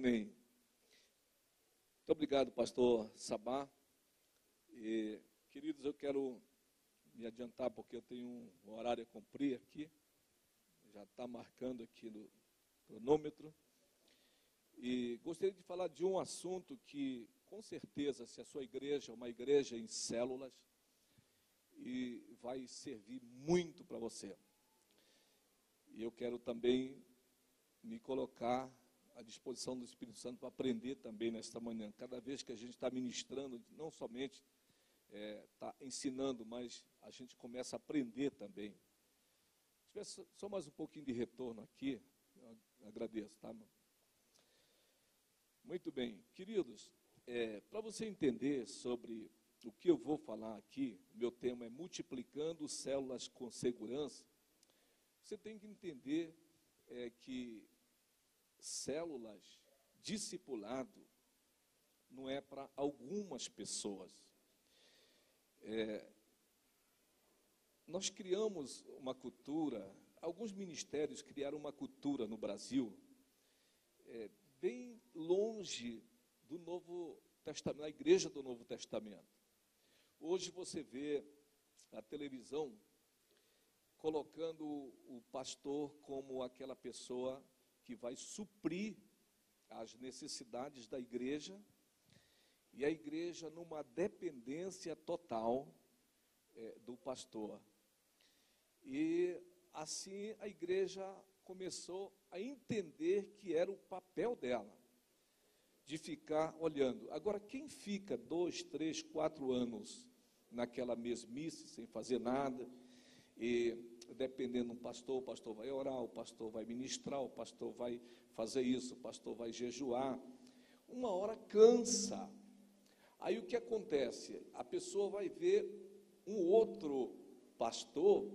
Amém. Muito obrigado, pastor Sabá. E, queridos, eu quero me adiantar porque eu tenho um horário a cumprir aqui. Já está marcando aqui no cronômetro. E gostaria de falar de um assunto que, com certeza, se a sua igreja é uma igreja em células, e vai servir muito para você. E eu quero também me colocar à disposição do Espírito Santo para aprender também nesta manhã. Cada vez que a gente está ministrando, não somente está ensinando, mas a gente começa a aprender também. Se tivesse só mais um pouquinho de retorno aqui, eu agradeço, tá? Muito bem. Queridos, para você entender sobre o que eu vou falar aqui, meu tema é multiplicando células com segurança. Você tem que entender que células, discipulado, não é para algumas pessoas. Nós criamos uma cultura, alguns ministérios criaram uma cultura no Brasil, bem longe do Novo Testamento, da igreja do Novo Testamento. Hoje você vê a televisão colocando o pastor como aquela pessoa que vai suprir as necessidades da igreja, e a igreja numa dependência total do pastor. E assim a igreja começou a entender que era o papel dela, de ficar olhando. Agora, quem fica 2, 3, 4 anos naquela mesmice, sem fazer nada, e dependendo do pastor, o pastor vai orar, o pastor vai ministrar, o pastor vai fazer isso, o pastor vai jejuar, uma hora cansa. Aí o que acontece? A pessoa vai ver um outro pastor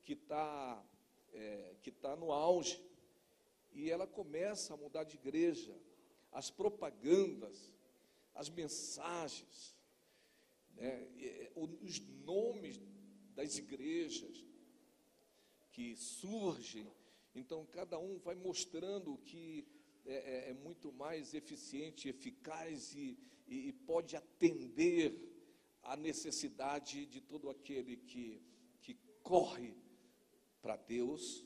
que está no auge, e ela começa a mudar de igreja. As propagandas, as mensagens, os nomes das igrejas que surgem, então cada um vai mostrando que é muito mais eficiente, eficaz e pode atender à necessidade de todo aquele que corre para Deus,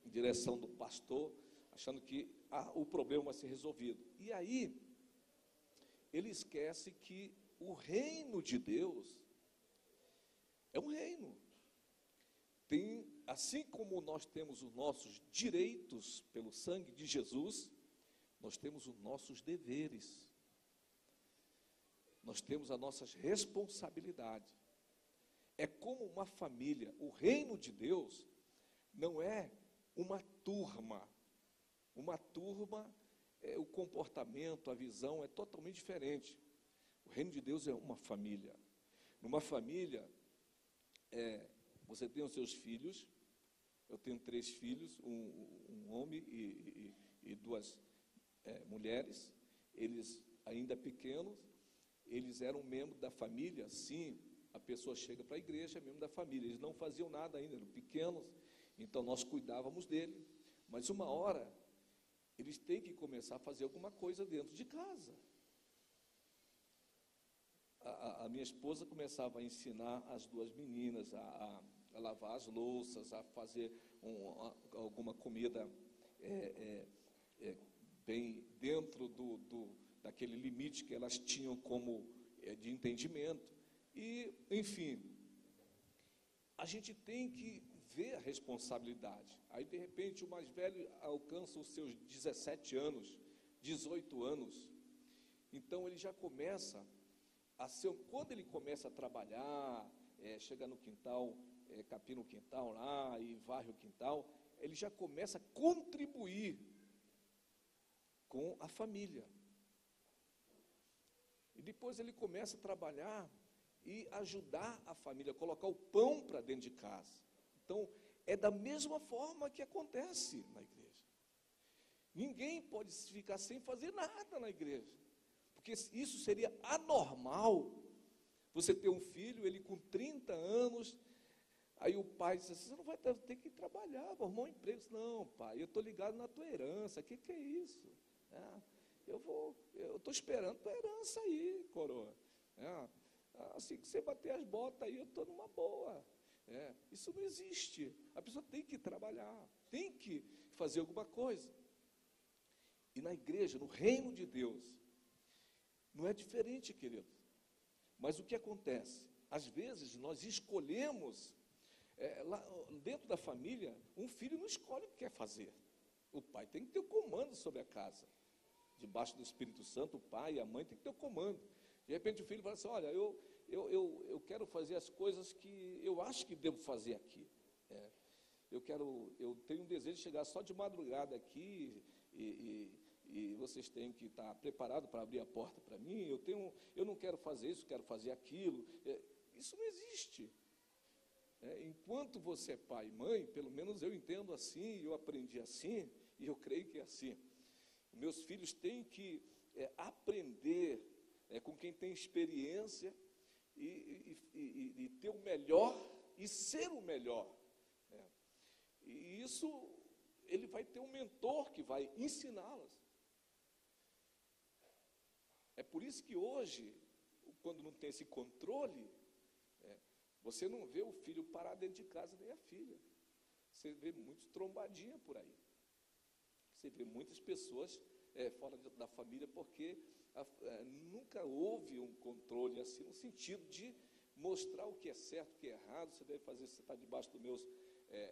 em direção do pastor, achando que o problema vai ser resolvido. E aí, ele esquece que o reino de Deus é um reino. Assim como nós temos os nossos direitos pelo sangue de Jesus, nós temos os nossos deveres. Nós temos as nossas responsabilidades. É como uma família. O reino de Deus não é uma turma. Uma turma, o comportamento, a visão é totalmente diferente. O reino de Deus é uma família. Numa família, você tem os seus filhos. Eu tenho 3 filhos, um homem e 2 mulheres. Eles ainda pequenos, eles eram membros da família. Sim, a pessoa chega para a igreja, é membro da família. Eles não faziam nada ainda, eram pequenos, então nós cuidávamos dele. Mas uma hora, eles têm que começar a fazer alguma coisa dentro de casa. A minha esposa começava a ensinar as 2 meninas a lavar as louças, a fazer alguma comida bem dentro daquele limite que elas tinham como de entendimento. E, enfim, a gente tem que ver a responsabilidade. Aí, de repente, o mais velho alcança os seus 17 anos, 18 anos. Então, ele já começa quando ele começa a trabalhar, chega no quintal, capina o quintal lá e varre o quintal, ele já começa a contribuir com a família. E depois ele começa a trabalhar e ajudar a família, colocar o pão para dentro de casa. Então, é da mesma forma que acontece na igreja. Ninguém pode ficar sem fazer nada na igreja, porque isso seria anormal. Você ter um filho, ele com 30 anos, aí o pai diz assim: você não vai ter que trabalhar, vou arrumar um emprego. Não, pai, eu estou ligado na tua herança, o que é isso? Eu estou esperando tua herança aí, coroa. Assim que você bater as botas aí, eu estou numa boa. Isso não existe. A pessoa tem que trabalhar, tem que fazer alguma coisa. E na igreja, no reino de Deus, não é diferente, querido. Mas o que acontece? Às vezes nós escolhemos, lá dentro da família, um filho não escolhe o que quer fazer. O pai tem que ter o comando sobre a casa. Debaixo do Espírito Santo, o pai e a mãe tem que ter o comando. De repente o filho fala assim, olha, eu quero fazer as coisas que eu acho que devo fazer aqui. Eu tenho um desejo de chegar só de madrugada aqui e vocês têm que estar preparados para abrir a porta para mim. Eu não quero fazer isso, quero fazer aquilo. Isso não existe. Enquanto você é pai e mãe, pelo menos eu entendo assim, eu aprendi assim, e eu creio que é assim. Meus filhos têm que aprender com quem tem experiência e ter o melhor e ser o melhor. E isso, ele vai ter um mentor que vai ensiná-las. É por isso que hoje, quando não tem esse controle, você não vê o filho parar dentro de casa, nem a filha. Você vê muitos trombadinha por aí. Você vê muitas pessoas fora da família, porque nunca houve um controle assim, no sentido de mostrar o que é certo, o que é errado. Você deve fazer, você está debaixo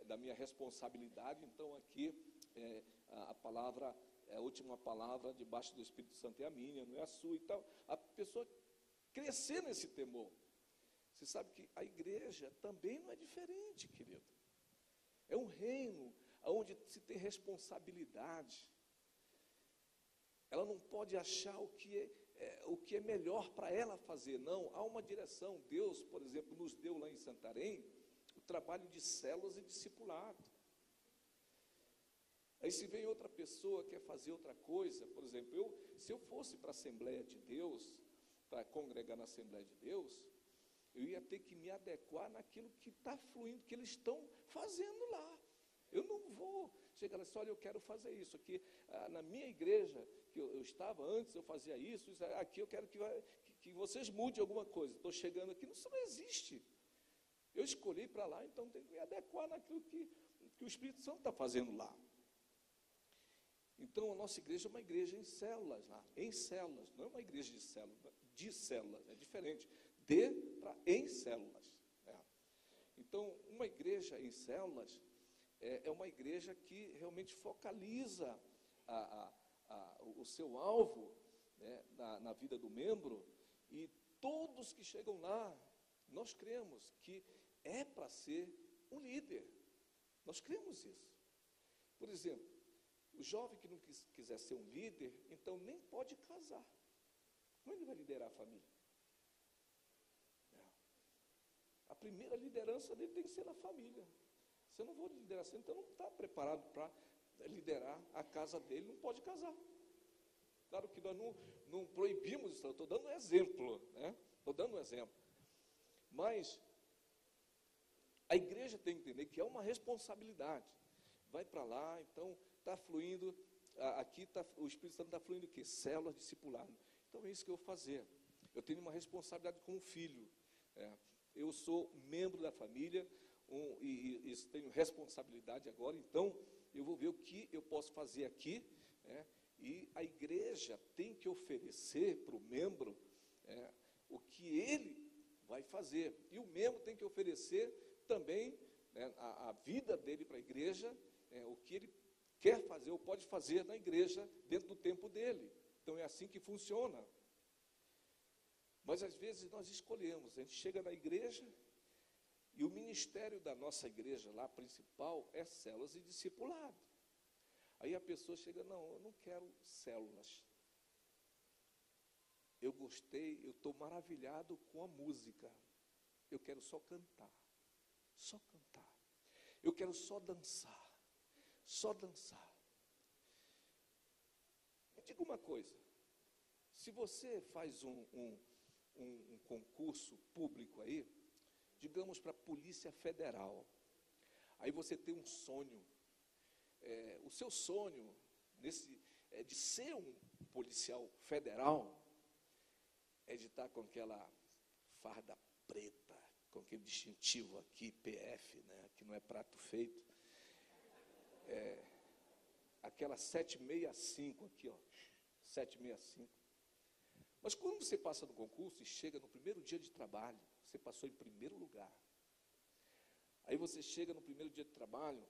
da minha responsabilidade. Então aqui a palavra, a última palavra debaixo do Espírito Santo é a minha, não é a sua e tal. A pessoa crescer nesse temor. Você sabe que a igreja também não é diferente, querido. É um reino onde se tem responsabilidade. Ela não pode achar o que é melhor para ela fazer, não. Há uma direção. Deus, por exemplo, nos deu lá em Santarém o trabalho de células e discipulado. Aí se vem outra pessoa que quer fazer outra coisa, por exemplo, se eu fosse para a Assembleia de Deus, para congregar na Assembleia de Deus, eu ia ter que me adequar naquilo que está fluindo, que eles estão fazendo lá. Eu não vou chegar assim, olha, eu quero fazer isso aqui. Na minha igreja, que eu estava antes, eu fazia isso aqui eu quero que vocês mudem alguma coisa. Estou chegando aqui, isso não existe. Eu escolhi para lá, então tenho que me adequar naquilo que o Espírito Santo está fazendo lá. Então, a nossa igreja é uma igreja em células lá, em células, não é uma igreja de células, é diferente, em células. Então, uma igreja em células é uma igreja que realmente focaliza o seu alvo, na vida do membro, e todos que chegam lá, nós cremos que é para ser um líder, nós cremos isso. Por exemplo, o jovem que não quiser ser um líder, então nem pode casar. Como ele vai liderar a família? A primeira liderança dele tem que ser na família. Se eu não vou liderar assim, então não está preparado para liderar a casa dele, não pode casar. Claro que nós não proibimos isso, eu estou dando um exemplo, Estou dando um exemplo. Mas a igreja tem que entender que é uma responsabilidade. Vai para lá, então está fluindo, aqui o Espírito Santo está fluindo o quê? Células discipulado. Então é isso que eu vou fazer. Eu tenho uma responsabilidade com o filho. Eu sou membro da família e tenho responsabilidade agora, então eu vou ver o que eu posso fazer aqui, e a igreja tem que oferecer para o membro o que ele vai fazer, e o membro tem que oferecer também a vida dele para a igreja, o que ele quer fazer ou pode fazer na igreja dentro do tempo dele. Então é assim que funciona. Mas às vezes nós escolhemos, a gente chega na igreja e o ministério da nossa igreja lá principal é células e discipulado. Aí a pessoa chega, não, eu não quero células. Eu gostei, eu estou maravilhado com a música. Eu quero só cantar. Só cantar. Eu quero só dançar. Só dançar. Me diga uma coisa. Se você faz um concurso público aí, digamos para a Polícia Federal, aí você tem um sonho. O seu sonho de ser um policial federal é de estar com aquela farda preta, com aquele distintivo aqui, PF, né, que não é prato feito, aquela 765 aqui, ó, 765. Mas quando você passa no concurso e chega no primeiro dia de trabalho, você passou em primeiro lugar. Aí você chega no primeiro dia de trabalho,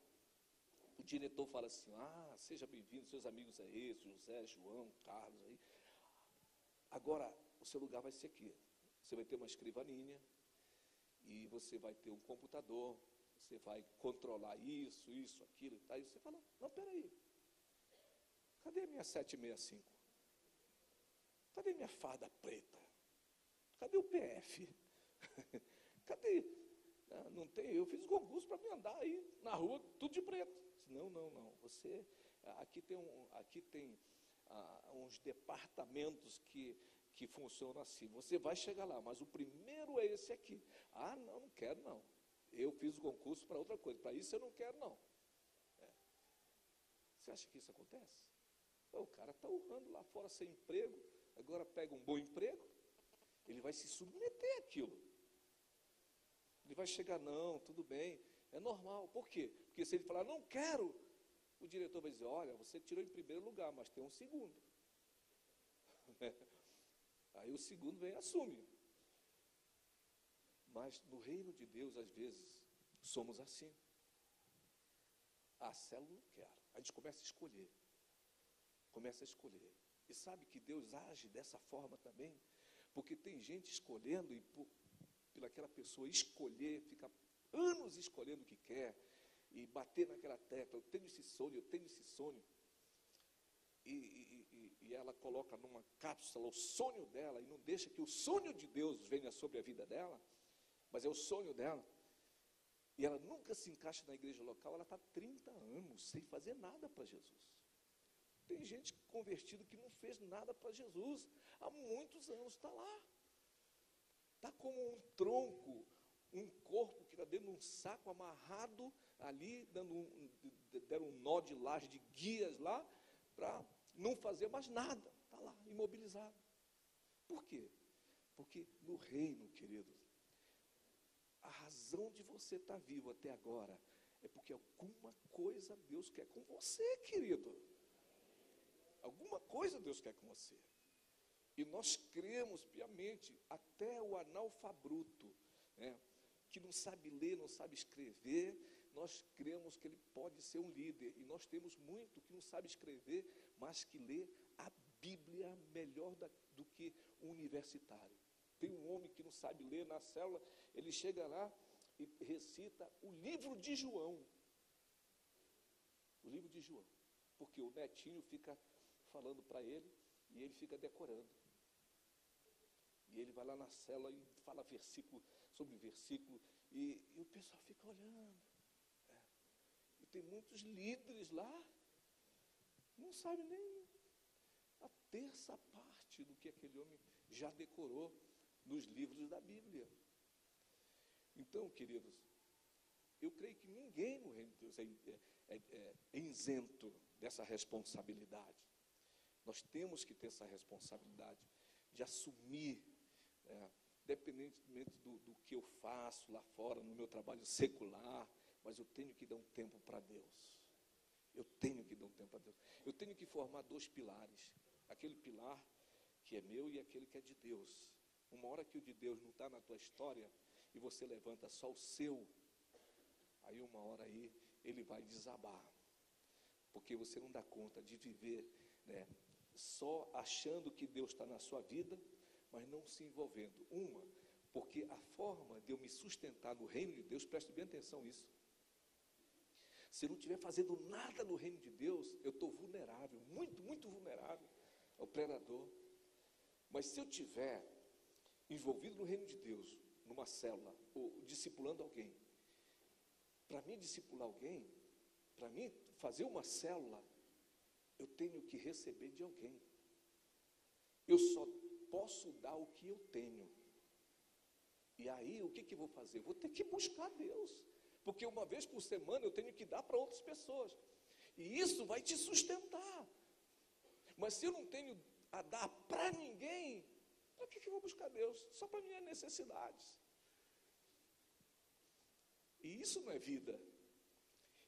o diretor fala assim, seja bem-vindo, seus amigos é esse, José, João, Carlos, aí. Agora, o seu lugar vai ser aqui. Você vai ter uma escrivaninha e você vai ter um computador, você vai controlar isso, aquilo e tal. E você fala, não, peraí, cadê a minha 765? Cadê minha farda preta? Cadê o PF? Cadê? Não tem, eu fiz concurso para me andar aí na rua, tudo de preto. Não, você, aqui tem uns departamentos que funcionam assim, você vai chegar lá, mas o primeiro é esse aqui. Não quero não, eu fiz o concurso para outra coisa, para isso eu não quero não. Você acha que isso acontece? O cara está urrando lá fora sem emprego, agora pega um bom emprego, ele vai se submeter àquilo. Ele vai chegar, não, tudo bem, é normal. Por quê? Porque se ele falar, não quero, o diretor vai dizer, olha, você tirou em primeiro lugar, mas tem um segundo. Aí o segundo vem e assume. Mas no reino de Deus, às vezes, somos assim. A célula não quero. A gente começa a escolher. E sabe que Deus age dessa forma também? Porque tem gente escolhendo e pelaquela pessoa escolher, fica anos escolhendo o que quer e bater naquela tecla, eu tenho esse sonho, e ela coloca numa cápsula o sonho dela e não deixa que o sonho de Deus venha sobre a vida dela, mas é o sonho dela, e ela nunca se encaixa na igreja local, ela está 30 anos sem fazer nada para Jesus. Tem gente convertida que não fez nada para Jesus, há muitos anos está lá. Está como um tronco, um corpo que está dentro de um saco amarrado ali, deram um nó de laje de guias lá, para não fazer mais nada, está lá, imobilizado. Por quê? Porque no reino, queridos, a razão de você estar vivo até agora é porque alguma coisa Deus quer com você, querido. Alguma coisa Deus quer com você. E nós cremos piamente, até o analfabruto, né, que não sabe ler, não sabe escrever, nós cremos que ele pode ser um líder. E nós temos muito que não sabe escrever, mas que lê a Bíblia melhor do que um universitário. Tem um homem que não sabe ler na célula, ele chega lá e recita o livro de João. O livro de João. Porque o netinho fica falando para ele e ele fica decorando. E ele vai lá na célula e fala versículo sobre versículo, e o pessoal fica olhando. E tem muitos líderes lá, não sabe nem a terça parte do que aquele homem já decorou nos livros da Bíblia. Então, queridos, eu creio que ninguém no reino de Deus é isento dessa responsabilidade. Nós temos que ter essa responsabilidade de assumir, independentemente do que eu faço lá fora, no meu trabalho secular, mas eu tenho que dar um tempo para Deus. Eu tenho que dar um tempo para Deus. Eu tenho que formar 2 pilares. Aquele pilar que é meu e aquele que é de Deus. Uma hora que o de Deus não está na tua história e você levanta só o seu, aí uma hora aí ele vai desabar. Porque você não dá conta de viver, né, só achando que Deus está na sua vida, mas não se envolvendo. Porque a forma de eu me sustentar no reino de Deus, preste bem atenção nisso. Se eu não estiver fazendo nada no reino de Deus, eu estou vulnerável, muito, muito vulnerável ao predador. Mas se eu estiver envolvido no reino de Deus, numa célula, ou discipulando alguém, para mim discipular alguém, para mim fazer uma célula, eu tenho que receber de alguém. Eu só posso dar o que eu tenho. E aí, o que eu vou fazer? Eu vou ter que buscar Deus. Porque uma vez por semana eu tenho que dar para outras pessoas. E isso vai te sustentar. Mas se eu não tenho a dar para ninguém, para que eu vou buscar Deus? Só para minhas necessidades. E isso não é vida.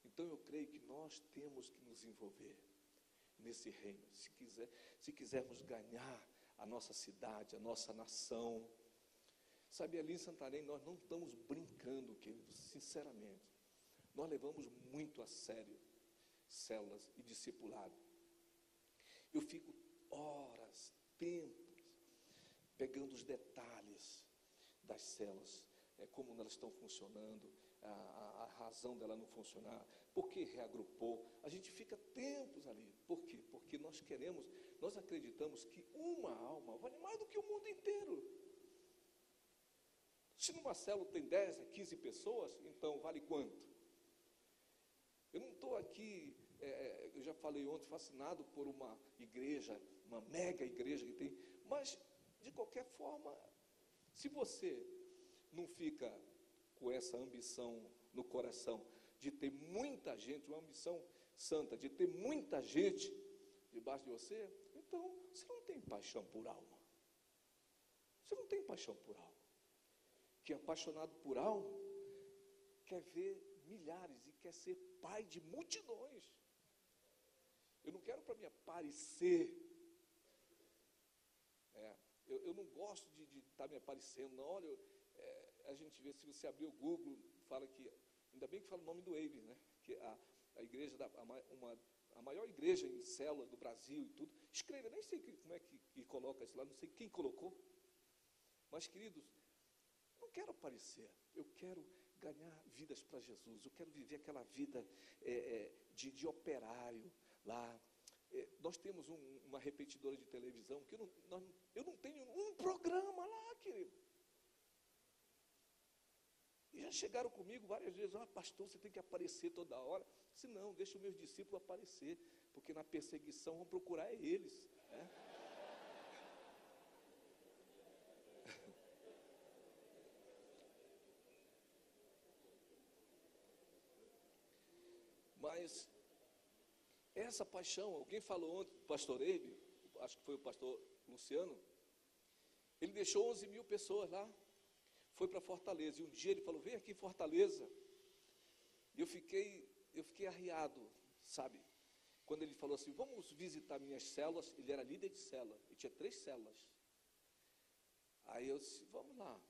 Então eu creio que nós temos que nos envolver nesse reino. Se quisermos ganhar a nossa cidade, a nossa nação. Sabe, ali em Santarém nós não estamos brincando, queridos, sinceramente. Nós levamos muito a sério células e discipulado. Eu fico horas, tempos, pegando os detalhes das células, como elas estão funcionando, a razão dela não funcionar, por que reagrupou. A gente fica tempos ali. Por quê? Porque nós acreditamos que uma alma vale mais do que o mundo inteiro. Se numa célula tem 10 a 15 pessoas, então vale quanto? Eu não estou aqui, eu já falei ontem, fascinado por uma igreja, uma mega igreja que tem, mas, de qualquer forma, se você não fica com essa ambição no coração de ter muita gente, uma ambição santa, de ter muita gente debaixo de você, então você não tem paixão por alma. Você não tem paixão por alma. Quem é apaixonado por alma quer ver milhares e quer ser pai de multidões. Eu não quero para me aparecer. Eu não gosto de estar me aparecendo. Não, olha, a gente vê, se você abrir o Google, fala que, ainda bem que fala o nome do Eibe, né? Que a igreja, a maior igreja em célula do Brasil e tudo, escreve, nem sei como é que coloca isso lá, não sei quem colocou. Mas, queridos, não quero aparecer, eu quero ganhar vidas para Jesus, eu quero viver aquela vida de operário lá. Nós temos uma repetidora de televisão, que eu não tenho um programa lá, querido. E já chegaram comigo várias vezes, pastor, você tem que aparecer toda hora. Eu disse, não, deixa os meus discípulos aparecer, porque na perseguição vão procurar eles. Né? Mas essa paixão, alguém falou ontem, o pastor Eibe, acho que foi o pastor Luciano, ele deixou 11 mil pessoas lá, foi para Fortaleza, e um dia ele falou, vem aqui em Fortaleza, e eu fiquei arriado, sabe, quando ele falou assim, vamos visitar minhas células. Ele era líder de célula, e tinha 3 células, aí eu disse, vamos lá,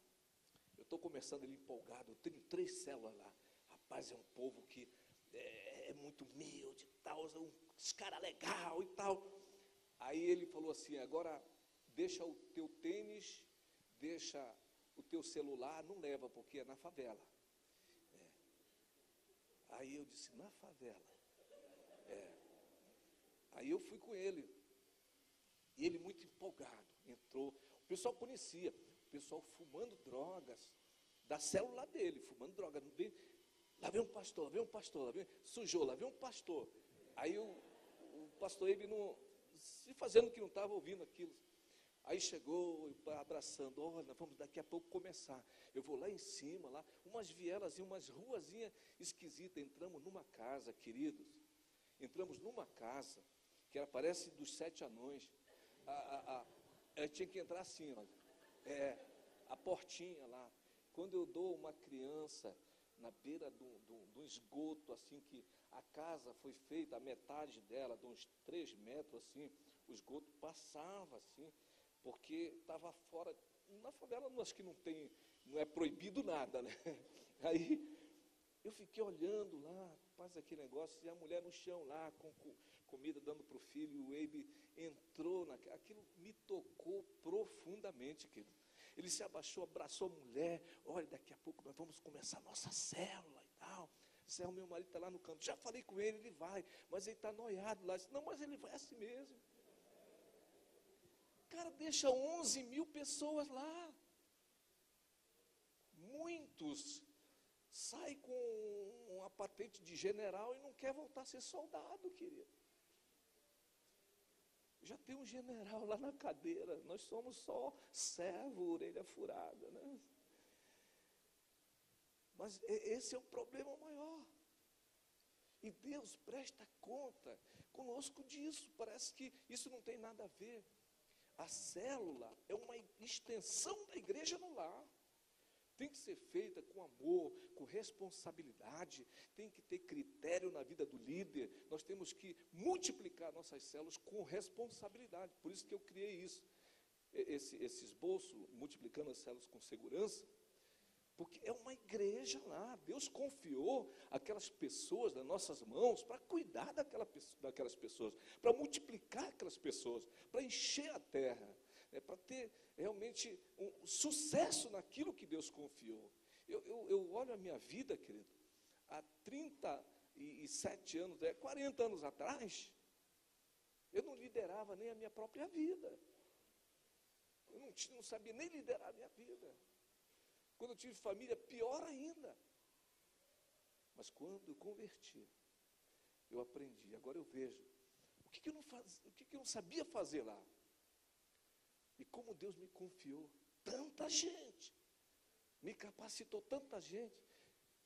eu estou começando ele empolgado, eu tenho 3 células lá, rapaz, é um povo que é muito humilde e tal, uns caras legal e tal. Aí ele falou assim, agora deixa o teu tênis, deixa o teu celular, não leva, porque é na favela. Aí eu disse, na favela? Aí eu fui com ele, e ele muito empolgado, entrou, o pessoal conhecia, o pessoal fumando drogas, da célula dele, fumando drogas, lá vem um pastor, sujou, lá vem um pastor. Aí o pastor Eibe se fazendo que não estava ouvindo aquilo. Aí chegou, abraçando, olha, vamos daqui a pouco começar. Eu vou lá em cima, lá, umas vielas e umas ruazinhas esquisitas. Entramos numa casa, queridos. Entramos numa casa, que parece dos 7 anões. Tinha que entrar assim, olha. A portinha lá. Quando eu dou uma criança na beira do esgoto, assim, que a casa foi feita, a metade dela, de uns 3 metros, assim, o esgoto passava, assim, porque estava fora, na favela, acho que não é proibido nada, né? Aí, eu fiquei olhando lá, faz aquele negócio, e a mulher no chão lá, com comida dando para o filho, e o Eibe entrou, aquilo me tocou profundamente, querido. Ele se abaixou, abraçou a mulher, olha, daqui a pouco nós vamos começar a nossa célula e tal. O meu marido está lá no canto, já falei com ele, ele vai, mas ele está noiado lá. Disse, não, mas ele vai assim mesmo. Cara, deixa 11 mil pessoas lá. Muitos saem com uma patente de general e não quer voltar a ser soldado, querido. Já tem um general lá na cadeira, nós somos só servo, orelha furada, né? Mas esse é o problema maior. E Deus presta conta conosco disso. Parece que isso não tem nada a ver. A célula é uma extensão da igreja no lar. Tem que ser feita com amor, com responsabilidade, tem que ter critério na vida do líder. Nós temos que multiplicar nossas células com responsabilidade. Por isso que eu criei isso, esse esboço, multiplicando as células com segurança, porque é uma igreja lá. Deus confiou aquelas pessoas nas nossas mãos para cuidar daquelas pessoas, para multiplicar aquelas pessoas, para encher a terra, para ter realmente um sucesso naquilo que Deus confiou. Eu olho a minha vida, querido, há 37 anos, 40 anos atrás, eu não liderava nem a minha própria vida. Eu não sabia nem liderar a minha vida. Quando eu tive família, pior ainda. Mas quando eu converti, eu aprendi. Agora eu vejo o que eu não sabia fazer lá. E como Deus me confiou tanta gente, me capacitou tanta gente.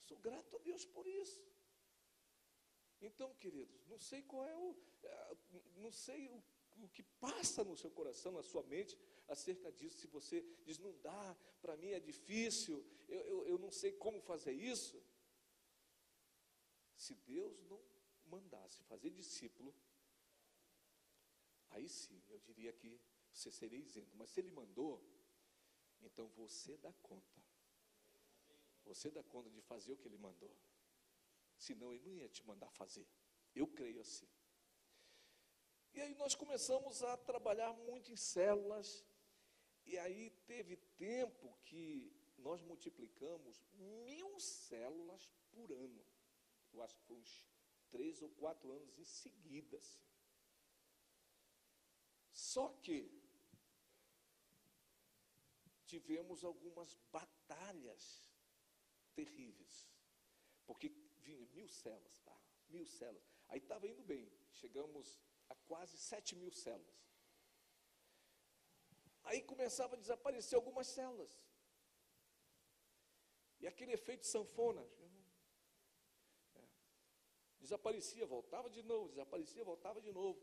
Sou grato a Deus por isso. Então, queridos, não sei qual é não sei o que passa no seu coração, na sua mente, acerca disso. Se você diz, não dá, para mim é difícil, eu não sei como fazer isso. Se Deus não mandasse fazer discípulo, aí sim, eu diria que você seria isento. Mas se Ele mandou, então você dá conta. Você dá conta de fazer o que Ele mandou. Senão Ele não ia te mandar fazer. Eu creio assim. E aí nós começamos a trabalhar muito em células. E aí teve tempo que nós multiplicamos 1000 células por ano. Eu acho que foi uns 3 ou 4 anos em seguida. Assim. Só que tivemos algumas batalhas terríveis. Porque vinha 1000 células, tá? 1000 células. Aí estava indo bem. Chegamos a quase 7.000 células. Aí começava a desaparecer algumas células. E aquele efeito sanfona. Desaparecia, voltava de novo, desaparecia, voltava de novo.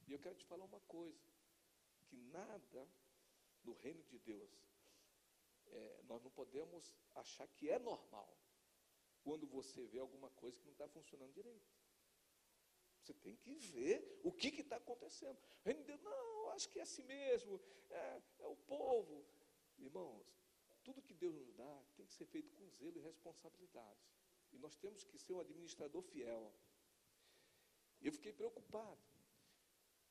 E eu quero te falar uma coisa, que nada no reino de Deus, nós não podemos achar que é normal, quando você vê alguma coisa que não está funcionando direito. Você tem que ver o que está acontecendo. O reino de Deus, não, acho que é assim mesmo, é o povo. Irmãos, tudo que Deus nos dá tem que ser feito com zelo e responsabilidade. E nós temos que ser um administrador fiel. Eu fiquei preocupado.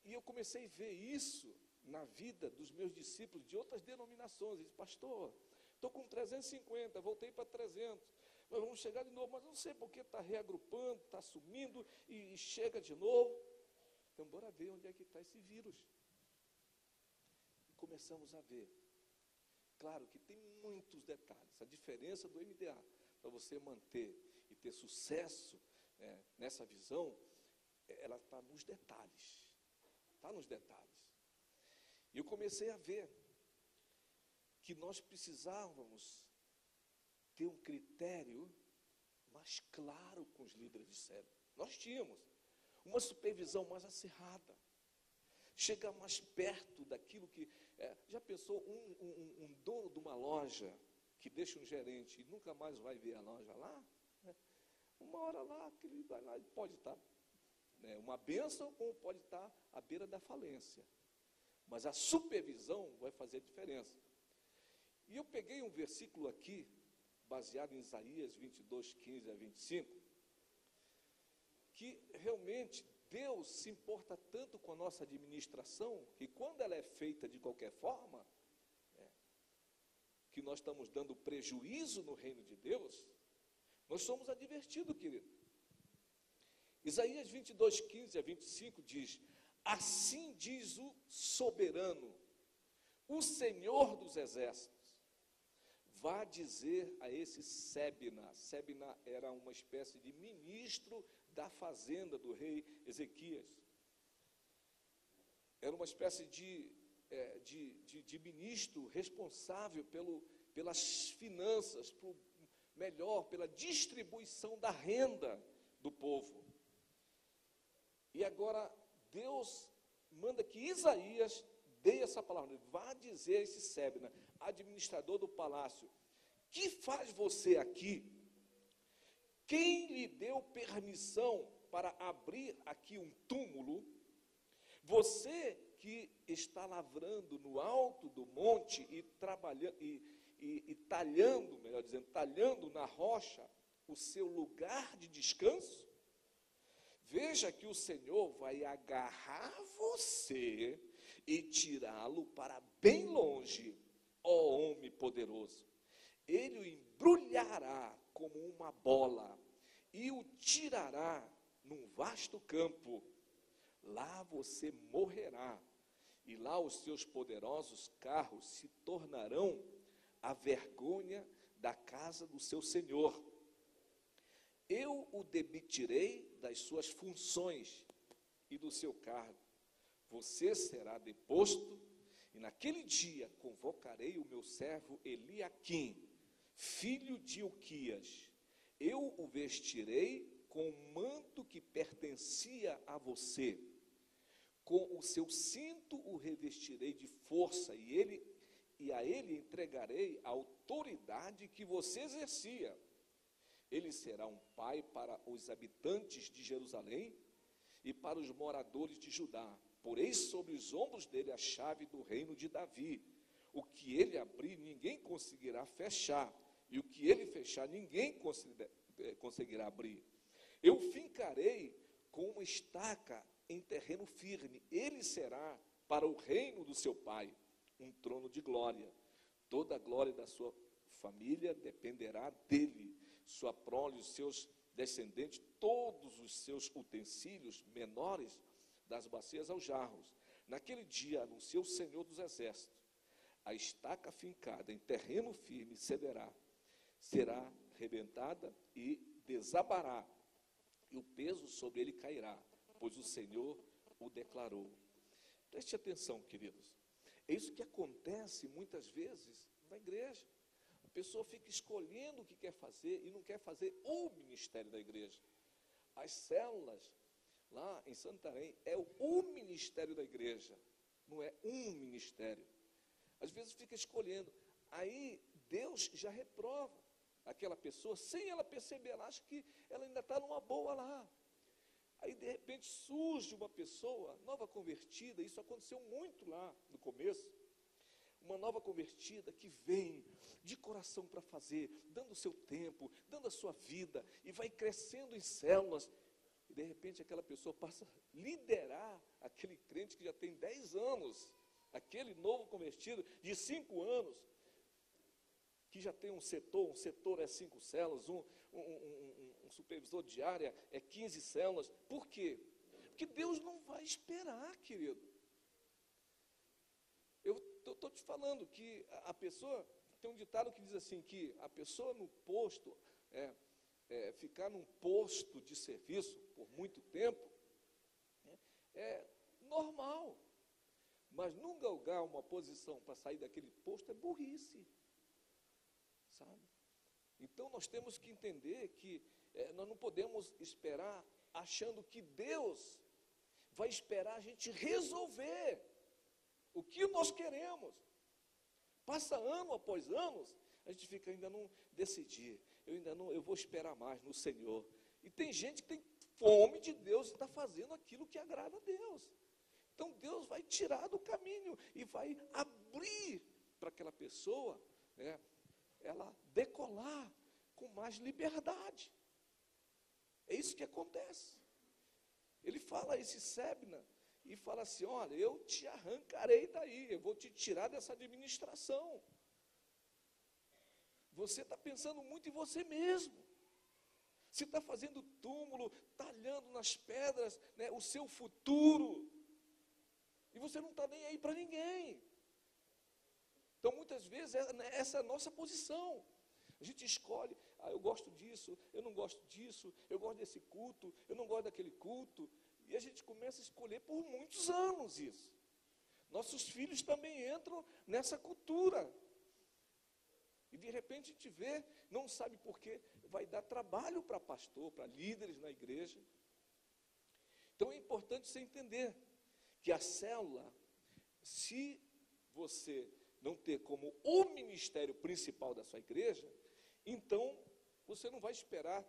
E eu comecei a ver isso na vida dos meus discípulos de outras denominações. Eles, pastor, estou com 350, voltei para 300. Nós vamos chegar de novo, mas não sei porque está reagrupando, está sumindo e chega de novo. Então, bora ver onde é que está esse vírus. E começamos a ver. Claro que tem muitos detalhes. A diferença do MDA, para você manter e ter sucesso nessa visão, ela está nos detalhes. Está nos detalhes. E eu comecei a ver que nós precisávamos ter um critério mais claro com os líderes de célula. Nós tínhamos uma supervisão mais acirrada, chegar mais perto daquilo que... já pensou um dono de uma loja que deixa um gerente e nunca mais vai ver a loja lá? Uma hora lá, ele vai lá e pode estar uma bênção ou pode estar à beira da falência. Mas a supervisão vai fazer diferença. E eu peguei um versículo aqui, baseado em Isaías 22, 15 a 25, que realmente Deus se importa tanto com a nossa administração, que quando ela é feita de qualquer forma, que nós estamos dando prejuízo no reino de Deus, nós somos advertidos, querido. Isaías 22, 15 a 25 diz, assim diz o soberano, o Senhor dos exércitos, vá dizer a esse Sebna. Sebna era uma espécie de ministro da fazenda do rei Ezequias. Era uma espécie de ministro responsável pelas finanças, pela distribuição da renda do povo. E agora Deus manda que Isaías dê essa palavra. Vá dizer a esse Sebna, administrador do palácio: que faz você aqui? Quem lhe deu permissão para abrir aqui um túmulo? Você que está lavrando no alto do monte e trabalhando e talhando, melhor dizendo, talhando na rocha o seu lugar de descanso? Veja que o Senhor vai agarrar você e tirá-lo para bem longe, ó homem poderoso. Ele o embrulhará como uma bola e o tirará num vasto campo. Lá você morrerá, e lá os seus poderosos carros se tornarão a vergonha da casa do seu senhor. Eu o demitirei das suas funções e do seu cargo. Você será deposto, e naquele dia convocarei o meu servo Eliaquim, filho de Hilquias. Eu o vestirei com o manto que pertencia a você. Com o seu cinto o revestirei de força, e a ele entregarei a autoridade que você exercia. Ele será um pai para os habitantes de Jerusalém e para os moradores de Judá. Porei sobre os ombros dele a chave do reino de Davi. O que ele abrir, ninguém conseguirá fechar, e o que ele fechar, ninguém conseguirá abrir. Eu fincarei com uma estaca em terreno firme. Ele será para o reino do seu pai um trono de glória. Toda a glória da sua família dependerá dele. Sua prole, os seus descendentes, todos os seus utensílios menores, das bacias aos jarros. Naquele dia anunciou o Senhor dos Exércitos: a estaca fincada em terreno firme cederá, será rebentada e desabará, e o peso sobre ele cairá, pois o Senhor o declarou. Preste atenção, queridos. É isso que acontece muitas vezes na igreja. A pessoa fica escolhendo o que quer fazer e não quer fazer o ministério da igreja. As células lá em Santarém é o ministério da igreja, não é um ministério. Às vezes fica escolhendo, aí Deus já reprova aquela pessoa, sem ela perceber. Ela acha que ela ainda está numa boa lá. Aí de repente surge uma pessoa nova convertida. Isso aconteceu muito lá no começo. Uma nova convertida que vem de coração para fazer, dando o seu tempo, dando a sua vida, e vai crescendo em células. E de repente aquela pessoa passa a liderar aquele crente que já tem 10 anos, aquele novo convertido de 5 anos, que já tem um setor é 5 células, um supervisor de área é 15 células. Por quê? Porque Deus não vai esperar, querido. Eu estou te falando que a pessoa, tem um ditado que diz assim, que a pessoa no posto, ficar num posto de serviço por muito tempo, é normal. Mas não galgar uma posição para sair daquele posto é burrice. Sabe? Então nós temos que entender que nós não podemos esperar achando que Deus vai esperar a gente resolver o que nós queremos. Passa ano após ano, a gente fica, ainda não decidi, eu vou esperar mais no Senhor. E tem gente que tem fome de Deus e está fazendo aquilo que agrada a Deus. Então Deus vai tirar do caminho e vai abrir para aquela pessoa, ela decolar com mais liberdade. É isso que acontece. Ele fala esse Sebna e fala assim: olha, eu te arrancarei daí, eu vou te tirar dessa administração. Você está pensando muito em você mesmo. Você está fazendo túmulo, talhando nas pedras, o seu futuro. E você não está nem aí para ninguém. Então, muitas vezes, essa é a nossa posição. A gente escolhe, eu gosto disso, eu não gosto disso, eu gosto desse culto, eu não gosto daquele culto. E a gente começa a escolher por muitos anos isso. Nossos filhos também entram nessa cultura. E de repente a gente vê, não sabe por quê. vai dar trabalho para pastor, para líderes na igreja. Então é importante você entender que a célula, se você não ter como o ministério principal da sua igreja, então você não vai esperar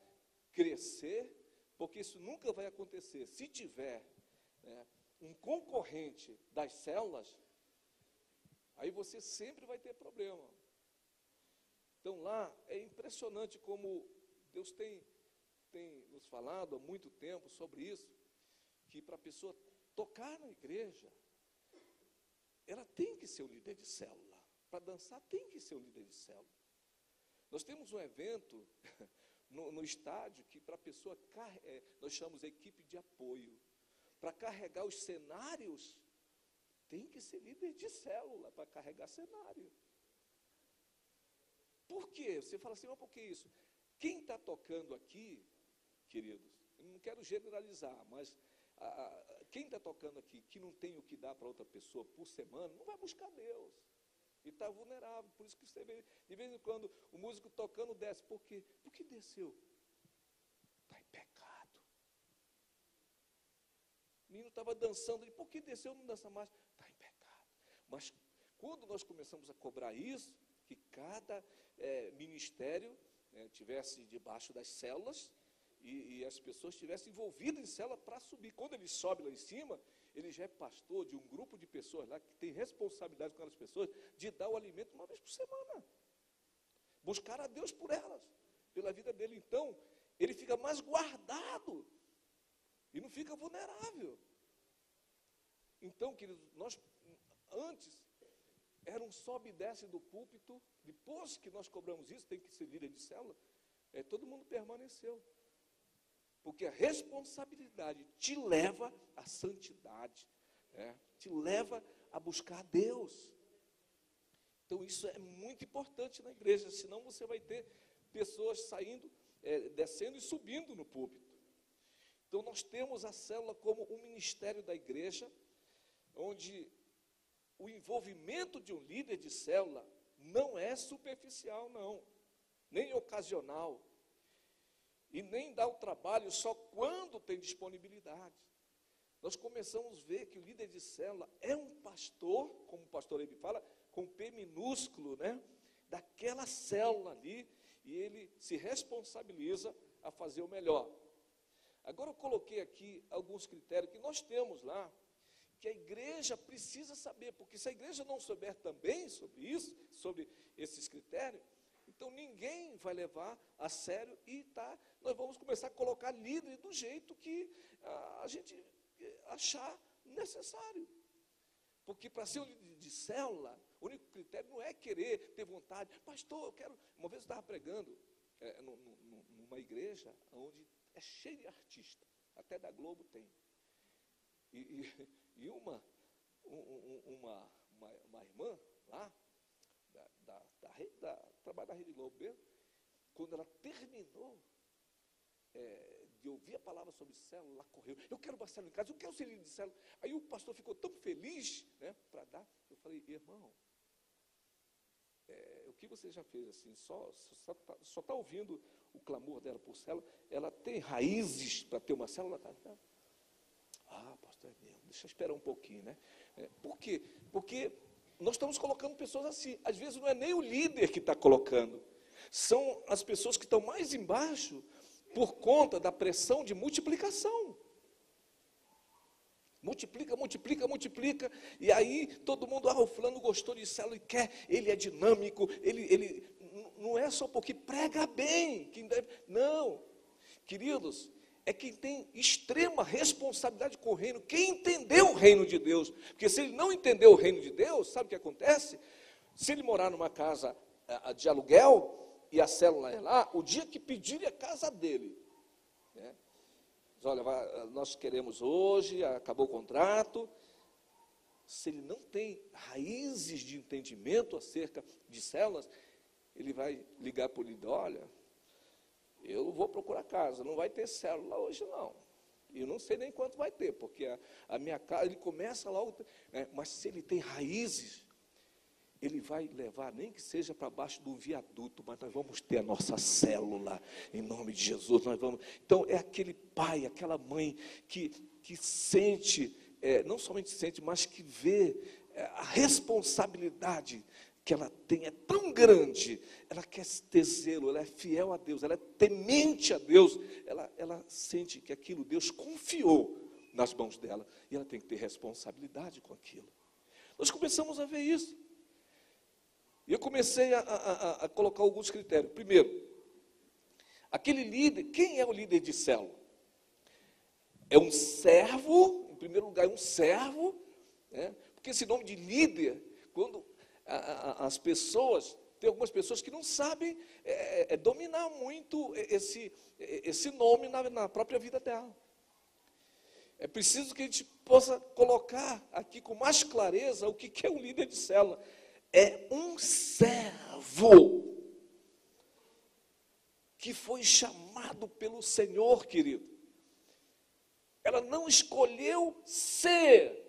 crescer, porque isso nunca vai acontecer. Se tiver um concorrente das células, aí você sempre vai ter problema. Então lá é impressionante como Deus tem nos falado há muito tempo sobre isso, que para a pessoa tocar na igreja, ela tem que ser o líder de célula. Para dançar, tem que ser o líder de célula. Nós temos um evento no estádio que para a pessoa, nós chamamos de equipe de apoio. Para carregar os cenários, tem que ser líder de célula para carregar cenário. Por quê? Você fala assim, mas por que isso? Quem está tocando aqui, queridos, eu não quero generalizar, mas quem está tocando aqui, que não tem o que dar para outra pessoa por semana, não vai buscar Deus. E está vulnerável. Por isso que você vê, de vez em quando, o músico tocando desce. Por quê? Por que desceu? Está em pecado. O menino estava dançando. E por que desceu? Não dança mais. Está em pecado. Mas quando nós começamos a cobrar isso, que cada ministério tivesse debaixo das células, e as pessoas estivessem envolvidas em célula para subir. Quando ele sobe lá em cima, ele já é pastor de um grupo de pessoas lá que tem responsabilidade com aquelas pessoas de dar o alimento uma vez por semana. Buscar a Deus por elas, pela vida dele. Então, ele fica mais guardado e não fica vulnerável. Então, queridos, nós antes era um sobe e desce do púlpito. Depois que nós cobramos isso, tem que ser líder de célula, todo mundo permaneceu. Porque a responsabilidade te leva à santidade, te leva a buscar Deus. Então isso é muito importante na igreja, senão você vai ter pessoas saindo, descendo e subindo no púlpito. Então nós temos a célula como um ministério da igreja, onde o envolvimento de um líder de célula não é superficial, não, nem ocasional. E nem dá o trabalho só quando tem disponibilidade. Nós começamos a ver que o líder de célula é um pastor, como o pastor Ebi fala, com P minúsculo, daquela célula ali, e ele se responsabiliza a fazer o melhor. Agora eu coloquei aqui alguns critérios que nós temos lá, que a igreja precisa saber, porque se a igreja não souber também sobre isso, sobre esses critérios, então ninguém vai levar a sério e nós vamos começar a colocar líder do jeito que a gente achar necessário. Porque para ser um líder de célula, o único critério não é querer, ter vontade. Pastor, eu quero... Uma vez eu estava pregando numa igreja onde é cheio de artistas, até da Globo tem. E uma irmã lá, trabalho da Rede Globo mesmo, quando ela terminou de ouvir a palavra sobre célula, ela correu, eu quero uma célula em casa, eu quero ser líder de célula. Aí o pastor ficou tão feliz, para dar, eu falei, irmão, o que você já fez assim, só está ouvindo o clamor dela por célula, ela tem raízes para ter uma célula? Pastor, é mesmo, deixa eu esperar um pouquinho, Por quê? Porque nós estamos colocando pessoas assim, às vezes não é nem o líder que está colocando, são as pessoas que estão mais embaixo, por conta da pressão de multiplicação. Multiplica, multiplica, multiplica, e aí todo mundo, o fulano gostou de célula e quer, ele é dinâmico, ele não é só porque prega bem, não, queridos, é quem tem extrema responsabilidade com o reino, quem entendeu o reino de Deus, porque se ele não entendeu o reino de Deus, sabe o que acontece? Se ele morar numa casa de aluguel, e a célula é lá, o dia que pedirem a casa dele, diz, olha, nós queremos hoje, acabou o contrato. Se ele não tem raízes de entendimento acerca de células, ele vai ligar para o líder, olha, eu vou procurar casa, não vai ter célula hoje não, eu não sei nem quanto vai ter, porque a minha casa, ele começa logo, mas se ele tem raízes, ele vai levar, nem que seja para baixo de um viaduto, mas nós vamos ter a nossa célula, em nome de Jesus, nós vamos. Então, é aquele pai, aquela mãe que sente, não somente sente, mas que vê a responsabilidade que ela tem, é tão grande, ela quer ter zelo, ela é fiel a Deus, ela é temente a Deus, ela sente que aquilo Deus confiou nas mãos dela, e ela tem que ter responsabilidade com aquilo. Nós começamos a ver isso. E eu comecei a colocar alguns critérios. Primeiro, aquele líder, quem é o líder de célula? É um servo, em primeiro lugar, é um servo, né? Porque esse nome de líder, quando as pessoas, tem algumas pessoas que não sabem dominar muito esse nome na própria vida dela. É preciso que a gente possa colocar aqui com mais clareza o que é um líder de célula. É um servo que foi chamado pelo Senhor, querido. Ela não escolheu ser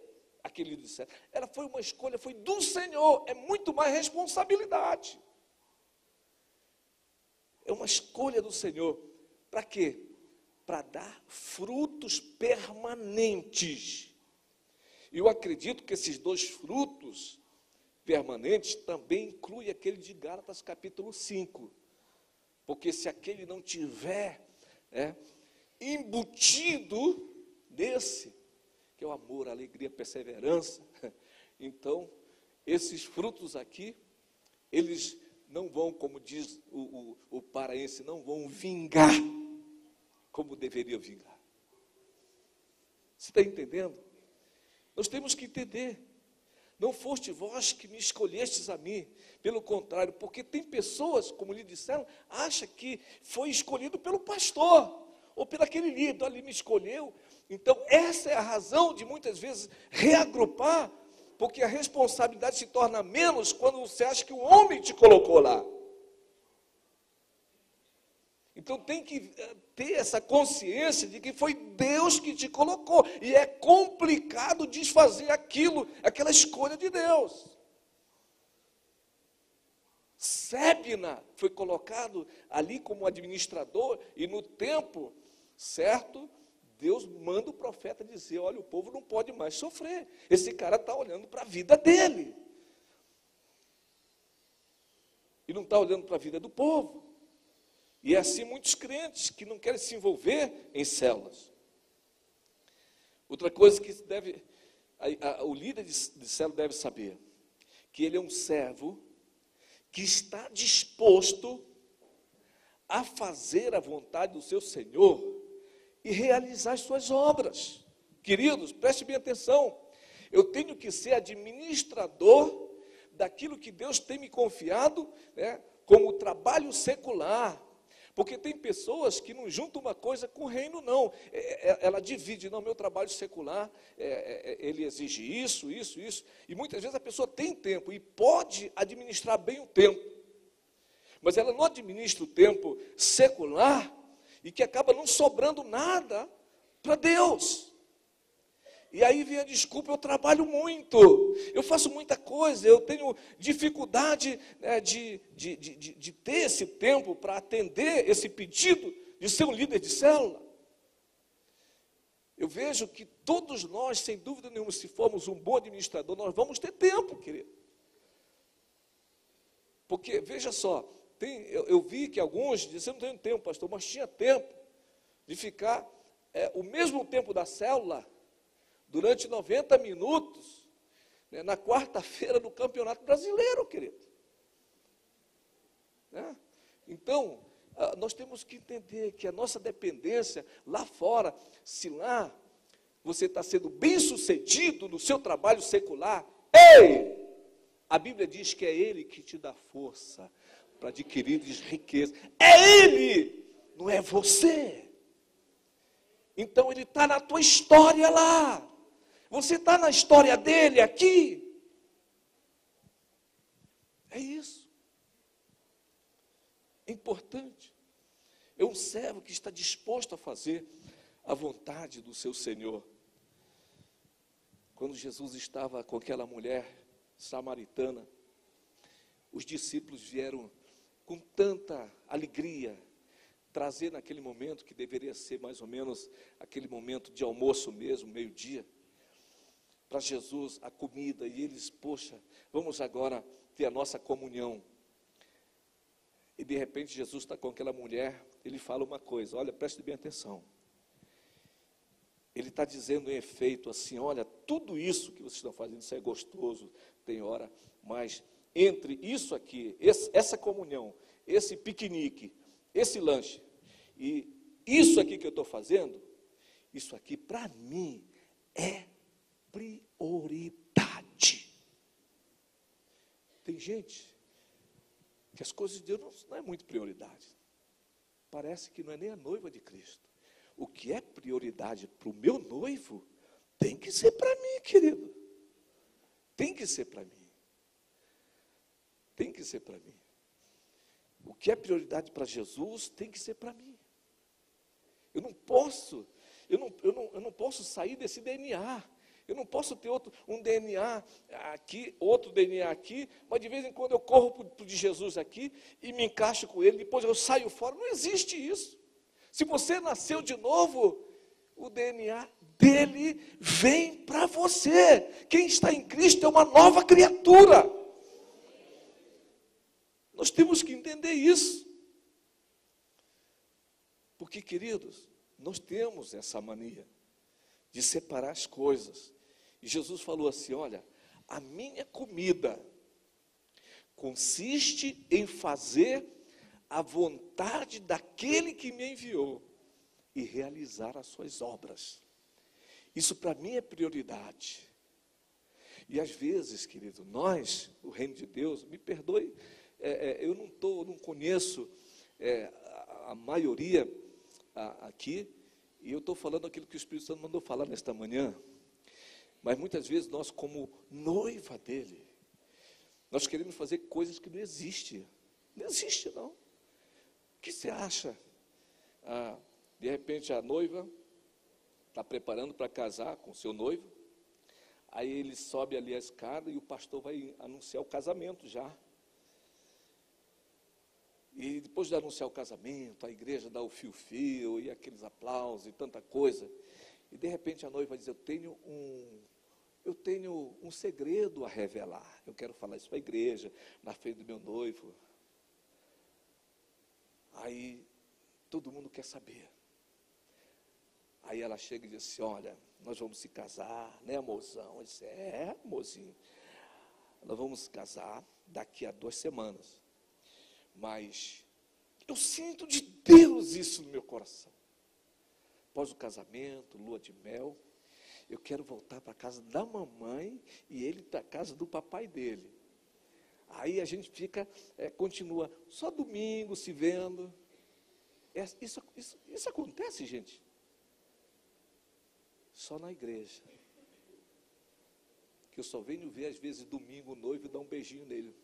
aquele líder de célula. Ela foi uma escolha, foi do Senhor. É muito mais responsabilidade. É uma escolha do Senhor. Para quê? Para dar frutos permanentes. E eu acredito que esses 2 frutos permanentes também inclui aquele de Gálatas capítulo 5, porque se aquele não tiver embutido desse, que é o amor, a alegria, a perseverança, então esses frutos aqui, eles não vão, como diz o paraense, não vão vingar como deveria vingar. Você está entendendo? Nós temos que entender. Não foste vós que me escolhestes a mim, pelo contrário, porque tem pessoas, como lhe disseram, acha que foi escolhido pelo pastor, ou pelo aquele líder, ali me escolheu. Então, essa é a razão de muitas vezes reagrupar, porque a responsabilidade se torna menos quando você acha que o homem te colocou lá. Então tem que ter essa consciência de que foi Deus que te colocou. E é complicado desfazer aquela escolha de Deus. Sébina foi colocado ali como administrador, e no tempo certo, Deus manda o profeta dizer, olha, o povo não pode mais sofrer. Esse cara está olhando para a vida dele. E não está olhando para a vida do povo. E é assim muitos crentes que não querem se envolver em células. Outra coisa que o líder de célula deve saber, que ele é um servo que está disposto a fazer a vontade do seu Senhor e realizar as suas obras. Queridos, preste bem atenção, eu tenho que ser administrador daquilo que Deus tem me confiado, como trabalho secular. Porque tem pessoas que não juntam uma coisa com o reino, não. Ela divide, não, meu trabalho secular, ele exige isso. E muitas vezes a pessoa tem tempo e pode administrar bem o tempo. Mas ela não administra o tempo secular e que acaba não sobrando nada para Deus. E aí vem a desculpa, eu trabalho muito, eu faço muita coisa, eu tenho dificuldade de ter esse tempo para atender esse pedido de ser um líder de célula. Eu vejo que todos nós, sem dúvida nenhuma, se formos um bom administrador, nós vamos ter tempo, querido. Porque, veja só, eu vi que alguns diziam, não tenho tempo, pastor, mas tinha tempo de ficar o mesmo tempo da célula, durante 90 minutos, na quarta-feira do Campeonato Brasileiro, querido. Então, nós temos que entender que a nossa dependência lá fora, se lá você está sendo bem sucedido no seu trabalho secular, ei, a Bíblia diz que é Ele que te dá força para adquirir riqueza. É Ele, não é você. Então Ele está na tua história lá. Você está na história dele aqui. É isso. É importante. É um servo que está disposto a fazer a vontade do seu Senhor. Quando Jesus estava com aquela mulher samaritana, os discípulos vieram com tanta alegria trazer naquele momento, que deveria ser mais ou menos aquele momento de almoço mesmo, meio-dia, para Jesus a comida, e eles, poxa, vamos agora ter a nossa comunhão. E de repente Jesus está com aquela mulher, ele fala uma coisa, olha, preste bem atenção. Ele está dizendo em efeito assim, olha, tudo isso que vocês estão fazendo, isso é gostoso, tem hora, mas entre isso aqui, essa comunhão, esse piquenique, esse lanche, e isso aqui que eu estou fazendo, isso aqui para mim é prioridade. Tem gente que as coisas de Deus não é muito prioridade. Parece que não é nem a noiva de Cristo. O que é prioridade para o meu noivo, tem que ser para mim, querido. Tem que ser para mim. Tem que ser para mim. O que é prioridade para Jesus, tem que ser para mim. Eu não posso sair desse DNA. Eu não posso ter um DNA aqui, outro DNA aqui, mas de vez em quando eu corro para o de Jesus aqui e me encaixo com ele, depois eu saio fora. Não existe isso. Se você nasceu de novo, o DNA dele vem para você. Quem está em Cristo é uma nova criatura. Nós temos que entender isso. Porque, queridos, nós temos essa mania de separar as coisas. E Jesus falou assim, olha, a minha comida consiste em fazer a vontade daquele que me enviou e realizar as suas obras. Isso para mim é prioridade. E às vezes, querido, nós, o reino de Deus, me perdoe, eu não conheço a maioria aqui, e eu estou falando aquilo que o Espírito Santo mandou falar nesta manhã, mas muitas vezes nós, como noiva dele, nós queremos fazer coisas que não existem. Não existe, não. O que você acha? De repente a noiva está preparando para casar com o seu noivo, aí ele sobe ali a escada e o pastor vai anunciar o casamento já. E depois de anunciar o casamento, a igreja dá o fio-fio e aqueles aplausos e tanta coisa. E de repente a noiva diz, eu tenho um segredo a revelar. Eu quero falar isso para a igreja, na frente do meu noivo. Aí todo mundo quer saber. Aí ela chega e diz assim, olha, nós vamos se casar, né, amorzão? Eu disse, amorzinho, nós vamos se casar daqui a 2 semanas. Mas eu sinto de Deus isso no meu coração. Após o casamento, lua de mel, eu quero voltar para a casa da mamãe e ele para a casa do papai dele. Aí a gente continua só domingo se vendo. Isso acontece, gente, só na igreja. Que eu só venho ver às vezes domingo o noivo e dar um beijinho nele.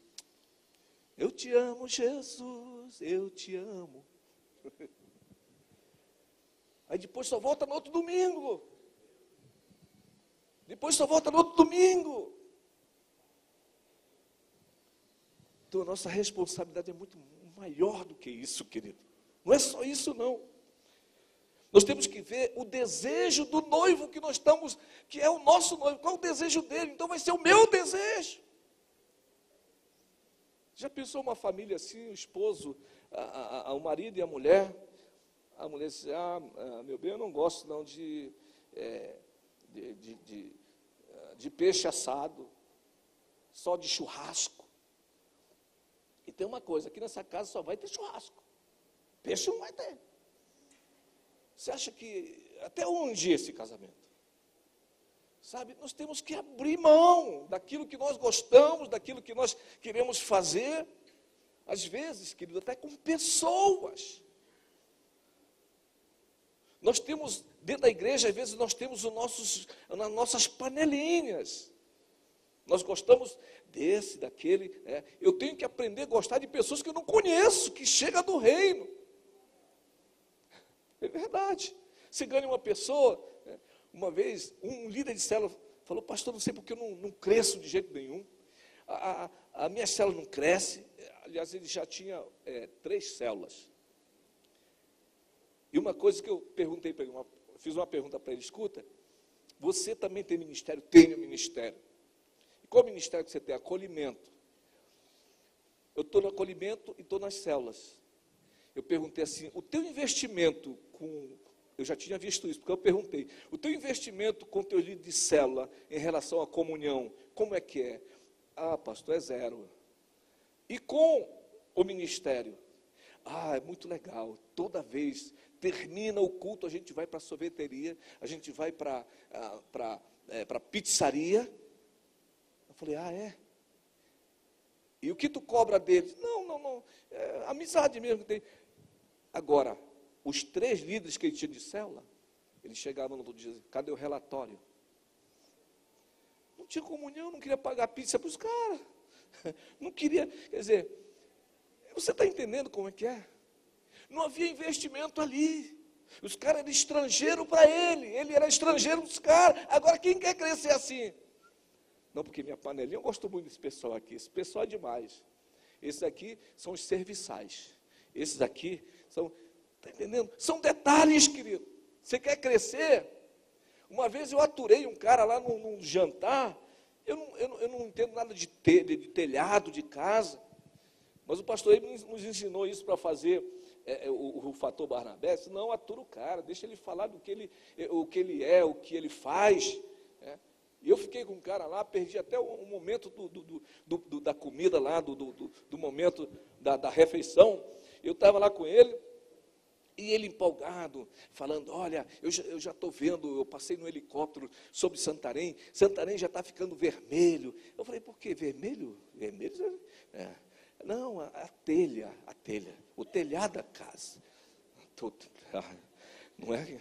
Eu te amo, Jesus, eu te amo. Aí depois só volta no outro domingo. Então a nossa responsabilidade é muito maior do que isso, querido. Não é só isso, não. Nós temos que ver o desejo do noivo que nós estamos, que é o nosso noivo. Qual é o desejo dele? Então vai ser o meu desejo. Já pensou uma família assim, o esposo, o marido e a mulher diz, meu bem, eu não gosto não de peixe assado, só de churrasco. E tem uma coisa, aqui nessa casa só vai ter churrasco, peixe não vai ter. Você acha que, até onde esse casamento? Sabe, nós temos que abrir mão daquilo que nós gostamos, daquilo que nós queremos fazer, às vezes, querido, até com pessoas. Nós temos, dentro da igreja, às vezes nós temos as nossas panelinhas. Nós gostamos desse, daquele. Eu tenho que aprender a gostar de pessoas que eu não conheço, que chegam do reino. É verdade. Você ganha uma pessoa. Uma vez, um líder de célula falou, pastor, não sei porque eu não cresço de jeito nenhum. a minha célula não cresce. Aliás, ele já tinha 3 células. E uma coisa que eu perguntei para ele, fiz uma pergunta para ele: escuta, você também tem ministério? Tenho ministério. E qual ministério que você tem? Acolhimento. Eu estou no acolhimento e estou nas células. Eu perguntei assim: o teu investimento eu já tinha visto isso, porque eu perguntei, o teu investimento com o teu líder de célula em relação à comunhão, como é que é? Ah, pastor, é 0. E com o ministério? Ah, é muito legal. Toda vez termina o culto, a gente vai para a sorveteria, a gente vai para a pizzaria. Eu falei: ah, é? E o que tu cobra deles? Não, é amizade mesmo que tem. Agora, os 3 líderes que ele tinha de célula, eles chegavam no outro dia e diziam: cadê o relatório? Não tinha comunhão, não queria pagar pizza para os caras. Não queria, quer dizer, você está entendendo como é que é? Não havia investimento ali. Os caras eram estrangeiros para ele era estrangeiro dos caras. Agora, quem quer crescer assim? Não, porque minha panelinha, eu gosto muito desse pessoal aqui. Esse pessoal é demais. Esses aqui são os serviçais. Esses aqui são, está entendendo? São detalhes, querido. Você quer crescer? Uma vez eu aturei um cara lá num jantar. Eu não entendo nada de telhado, de casa. Mas o pastor ele nos ensinou isso para fazer o fator Barnabé. Disse: não, atura o cara, deixa ele falar o que ele é, o que ele faz. E eu fiquei com o cara lá, perdi até o momento da comida lá, do momento da refeição. Eu estava lá com ele, e ele empolgado, falando: olha, eu já estou vendo, eu passei no helicóptero sobre Santarém já está ficando vermelho. Eu falei: por quê? Vermelho? Vermelho? Não, a telha, o telhado da casa. Não é?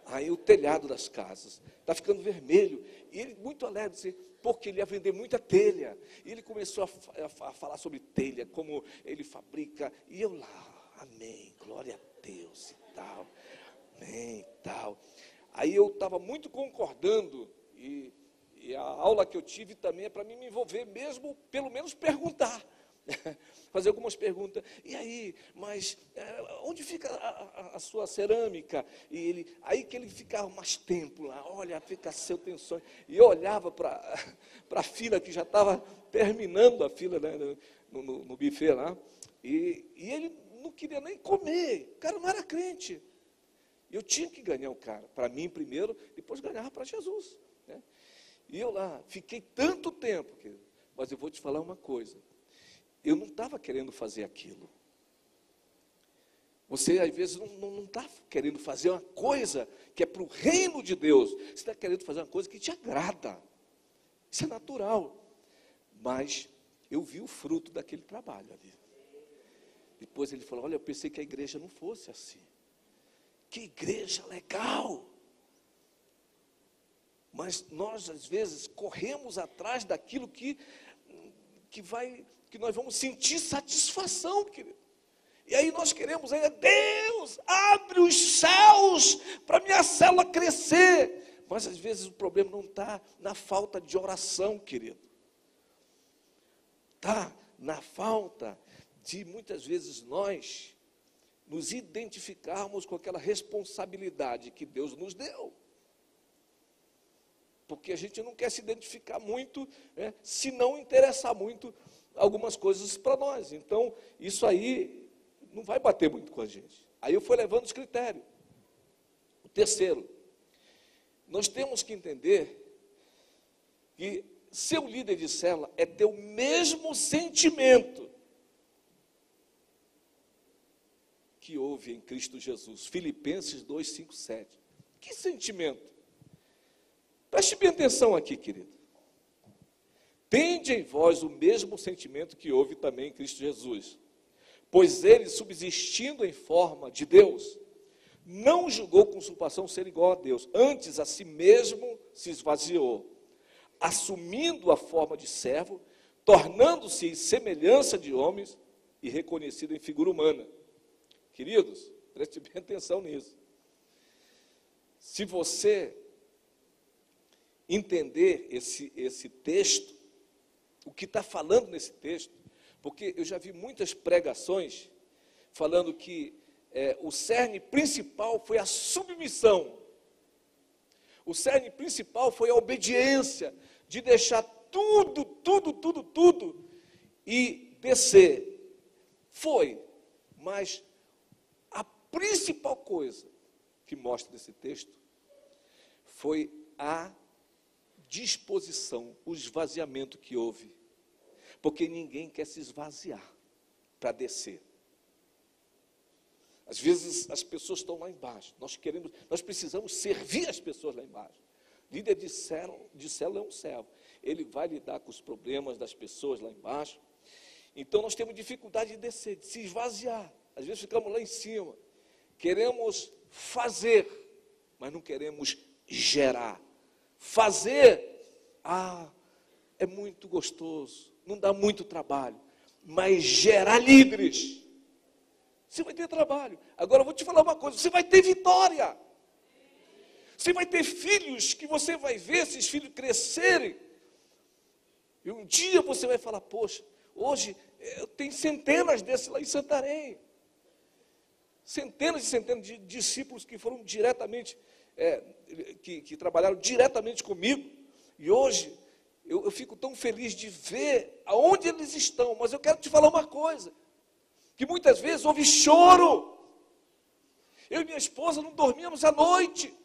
Aí o telhado das casas está ficando vermelho. E ele, muito alegre, disse, porque ele ia vender muita telha. E ele começou a falar sobre telha, como ele fabrica. E eu lá: amém, glória a Deus e tal, amém e tal. Aí eu estava muito concordando, e a aula que eu tive também é para mim me envolver mesmo, pelo menos perguntar. Fazer algumas perguntas. E aí, mas onde fica a sua cerâmica? E aí que ele ficava mais tempo lá, olha, fica seu tensões. E eu olhava para a fila que já estava terminando a fila, né, no buffet lá, e ele não queria nem comer. O cara não era crente. Eu tinha que ganhar o cara, para mim primeiro, depois ganhava para Jesus, né? E eu lá, fiquei tanto tempo, querido, mas eu vou te falar uma coisa. Eu não estava querendo fazer aquilo. Você, às vezes, não está querendo fazer uma coisa que é para o reino de Deus. Você está querendo fazer uma coisa que te agrada. Isso é natural. Mas eu vi o fruto daquele trabalho ali. Depois ele falou: olha, eu pensei que a igreja não fosse assim. Que igreja legal! Mas nós, às vezes, corremos atrás daquilo que nós vamos sentir satisfação, querido. E aí nós queremos ainda: Deus, abre os céus para minha célula crescer. Mas às vezes o problema não está na falta de oração, querido. Está na falta de, muitas vezes, nós nos identificarmos com aquela responsabilidade que Deus nos deu. Porque a gente não quer se identificar muito, né, se não interessar muito algumas coisas para nós. Então, isso aí não vai bater muito com a gente. Aí eu fui levando os critérios. O terceiro, nós temos que entender que ser um líder de célula é ter o mesmo sentimento que houve em Cristo Jesus. Filipenses 2, 5, 7. Que sentimento? Preste bem atenção aqui, querido. Tende em vós o mesmo sentimento que houve também em Cristo Jesus. Pois ele, subsistindo em forma de Deus, não julgou com usurpação ser igual a Deus. Antes, a si mesmo se esvaziou, assumindo a forma de servo, tornando-se em semelhança de homens e reconhecido em figura humana. Queridos, preste bem atenção nisso. Se você entender esse texto, o que está falando nesse texto, porque eu já vi muitas pregações falando que o cerne principal foi a submissão. O cerne principal foi a obediência, de deixar tudo e descer. Foi, mas a principal coisa que mostra nesse texto foi a disposição, o esvaziamento que houve. Porque ninguém quer se esvaziar para descer. Às vezes as pessoas estão lá embaixo, nós precisamos servir as pessoas lá embaixo. Líder de célula é um servo, ele vai lidar com os problemas das pessoas lá embaixo. Então nós temos dificuldade de descer, de se esvaziar. Às vezes ficamos lá em cima, queremos fazer, mas não queremos gerar. Fazer, é muito gostoso, não dá muito trabalho, mas gerar líderes, você vai ter trabalho. Agora eu vou te falar uma coisa, você vai ter vitória. Você vai ter filhos que você vai ver esses filhos crescerem. E um dia você vai falar, poxa, hoje eu tenho centenas desses lá em Santarém. Centenas e centenas de discípulos que foram diretamente, que trabalharam diretamente comigo. E hoje eu fico tão feliz de ver aonde eles estão. Mas eu quero te falar uma coisa, que muitas vezes houve choro. Eu e minha esposa não dormíamos à noite.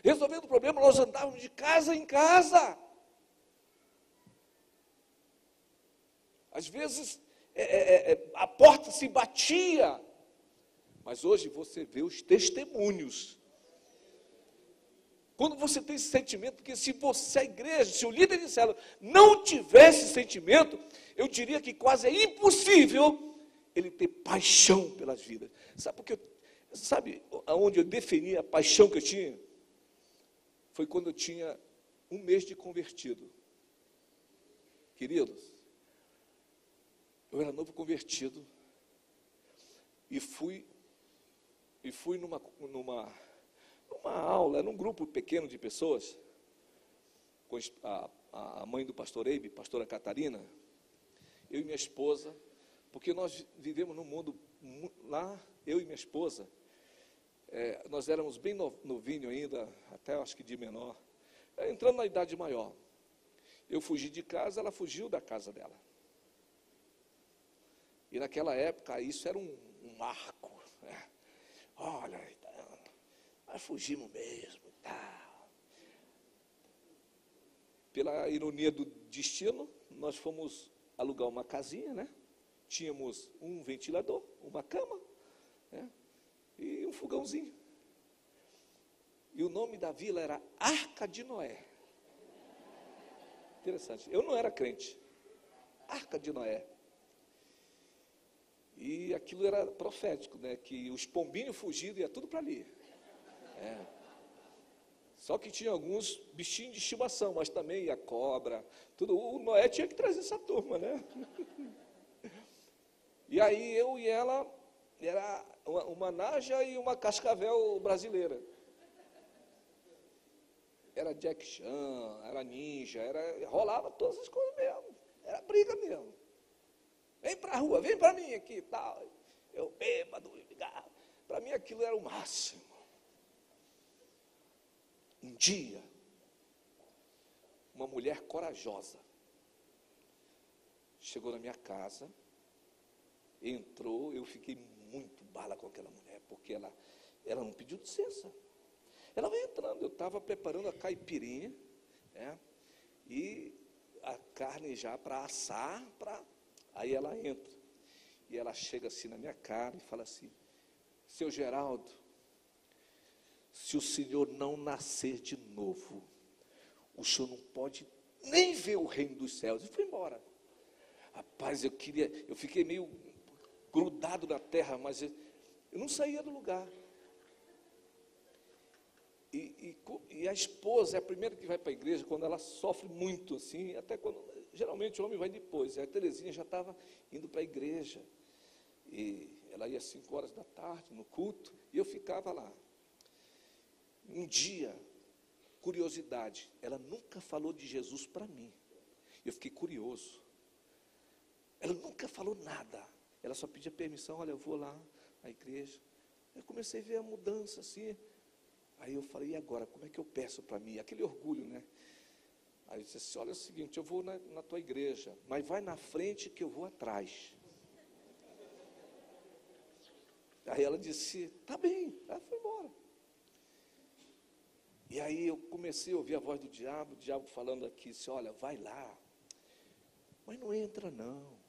Resolvendo o problema, nós andávamos de casa em casa. Às vezes, a porta se batia. Mas hoje você vê os testemunhos. Quando você tem esse sentimento, porque se você, a igreja, se o líder de célula não tivesse esse sentimento, eu diria que quase é impossível ele ter paixão pelas vidas. Sabe aonde eu defini a paixão que eu tinha? Foi quando eu tinha 1 mês de convertido. Queridos, eu era novo convertido e fui numa aula, num grupo pequeno de pessoas, com a mãe do pastor Eibe, pastora Catarina, eu e minha esposa, porque nós vivemos num mundo, lá, eu e minha esposa, nós éramos bem novinho ainda, até acho que de menor, entrando na idade maior. Eu fugi de casa, ela fugiu da casa dela. E naquela época, isso era um marco. Né? Olha, nós fugimos mesmo e tal. Pela ironia do destino, nós fomos alugar uma casinha, né? Tínhamos um ventilador, uma cama, né? E um fogãozinho. E o nome da vila era Arca de Noé. Interessante. Eu não era crente. Arca de Noé. E aquilo era profético, né? Que os pombinhos fugiram e ia tudo para ali. Só que tinha alguns bichinhos de estimação, mas também ia cobra, tudo. O Noé tinha que trazer essa turma, né? E aí eu e ela, era uma naja e uma cascavel brasileira. Era Jack Chan, era ninja, rolava todas as coisas mesmo. Era briga mesmo. Vem para a rua, vem para mim aqui e tal. Eu bêbado, para mim aquilo era o máximo. Um dia, uma mulher corajosa chegou na minha casa, entrou, eu fiquei muito bala com aquela mulher, porque ela não pediu licença. Ela veio entrando, eu estava preparando a caipirinha, né, e a carne já para assar, aí ela entra, e ela chega assim na minha cara e fala assim, seu Geraldo, se o senhor não nascer de novo, o senhor não pode nem ver o reino dos céus. E fui embora. Rapaz, eu fiquei meio grudado na terra, mas eu não saía do lugar. E a esposa é a primeira que vai para a igreja quando ela sofre muito, assim, até quando, geralmente o homem vai depois. A Terezinha já estava indo para a igreja, e ela ia às 5 horas da tarde, no culto, e eu ficava lá. Um dia, curiosidade, ela nunca falou de Jesus para mim. Eu fiquei curioso. Ela nunca falou nada. Ela só pedia permissão, olha, eu vou lá na igreja. Eu comecei a ver a mudança assim. Aí eu falei, e agora, como é que eu peço para mim? Aquele orgulho, né? Aí eu disse assim, olha, é o seguinte, eu vou na tua igreja, mas vai na frente que eu vou atrás. Aí ela disse, tá bem. Ela foi embora. E aí eu comecei a ouvir a voz do diabo, o diabo falando aqui, disse, olha, vai lá, mas não entra não.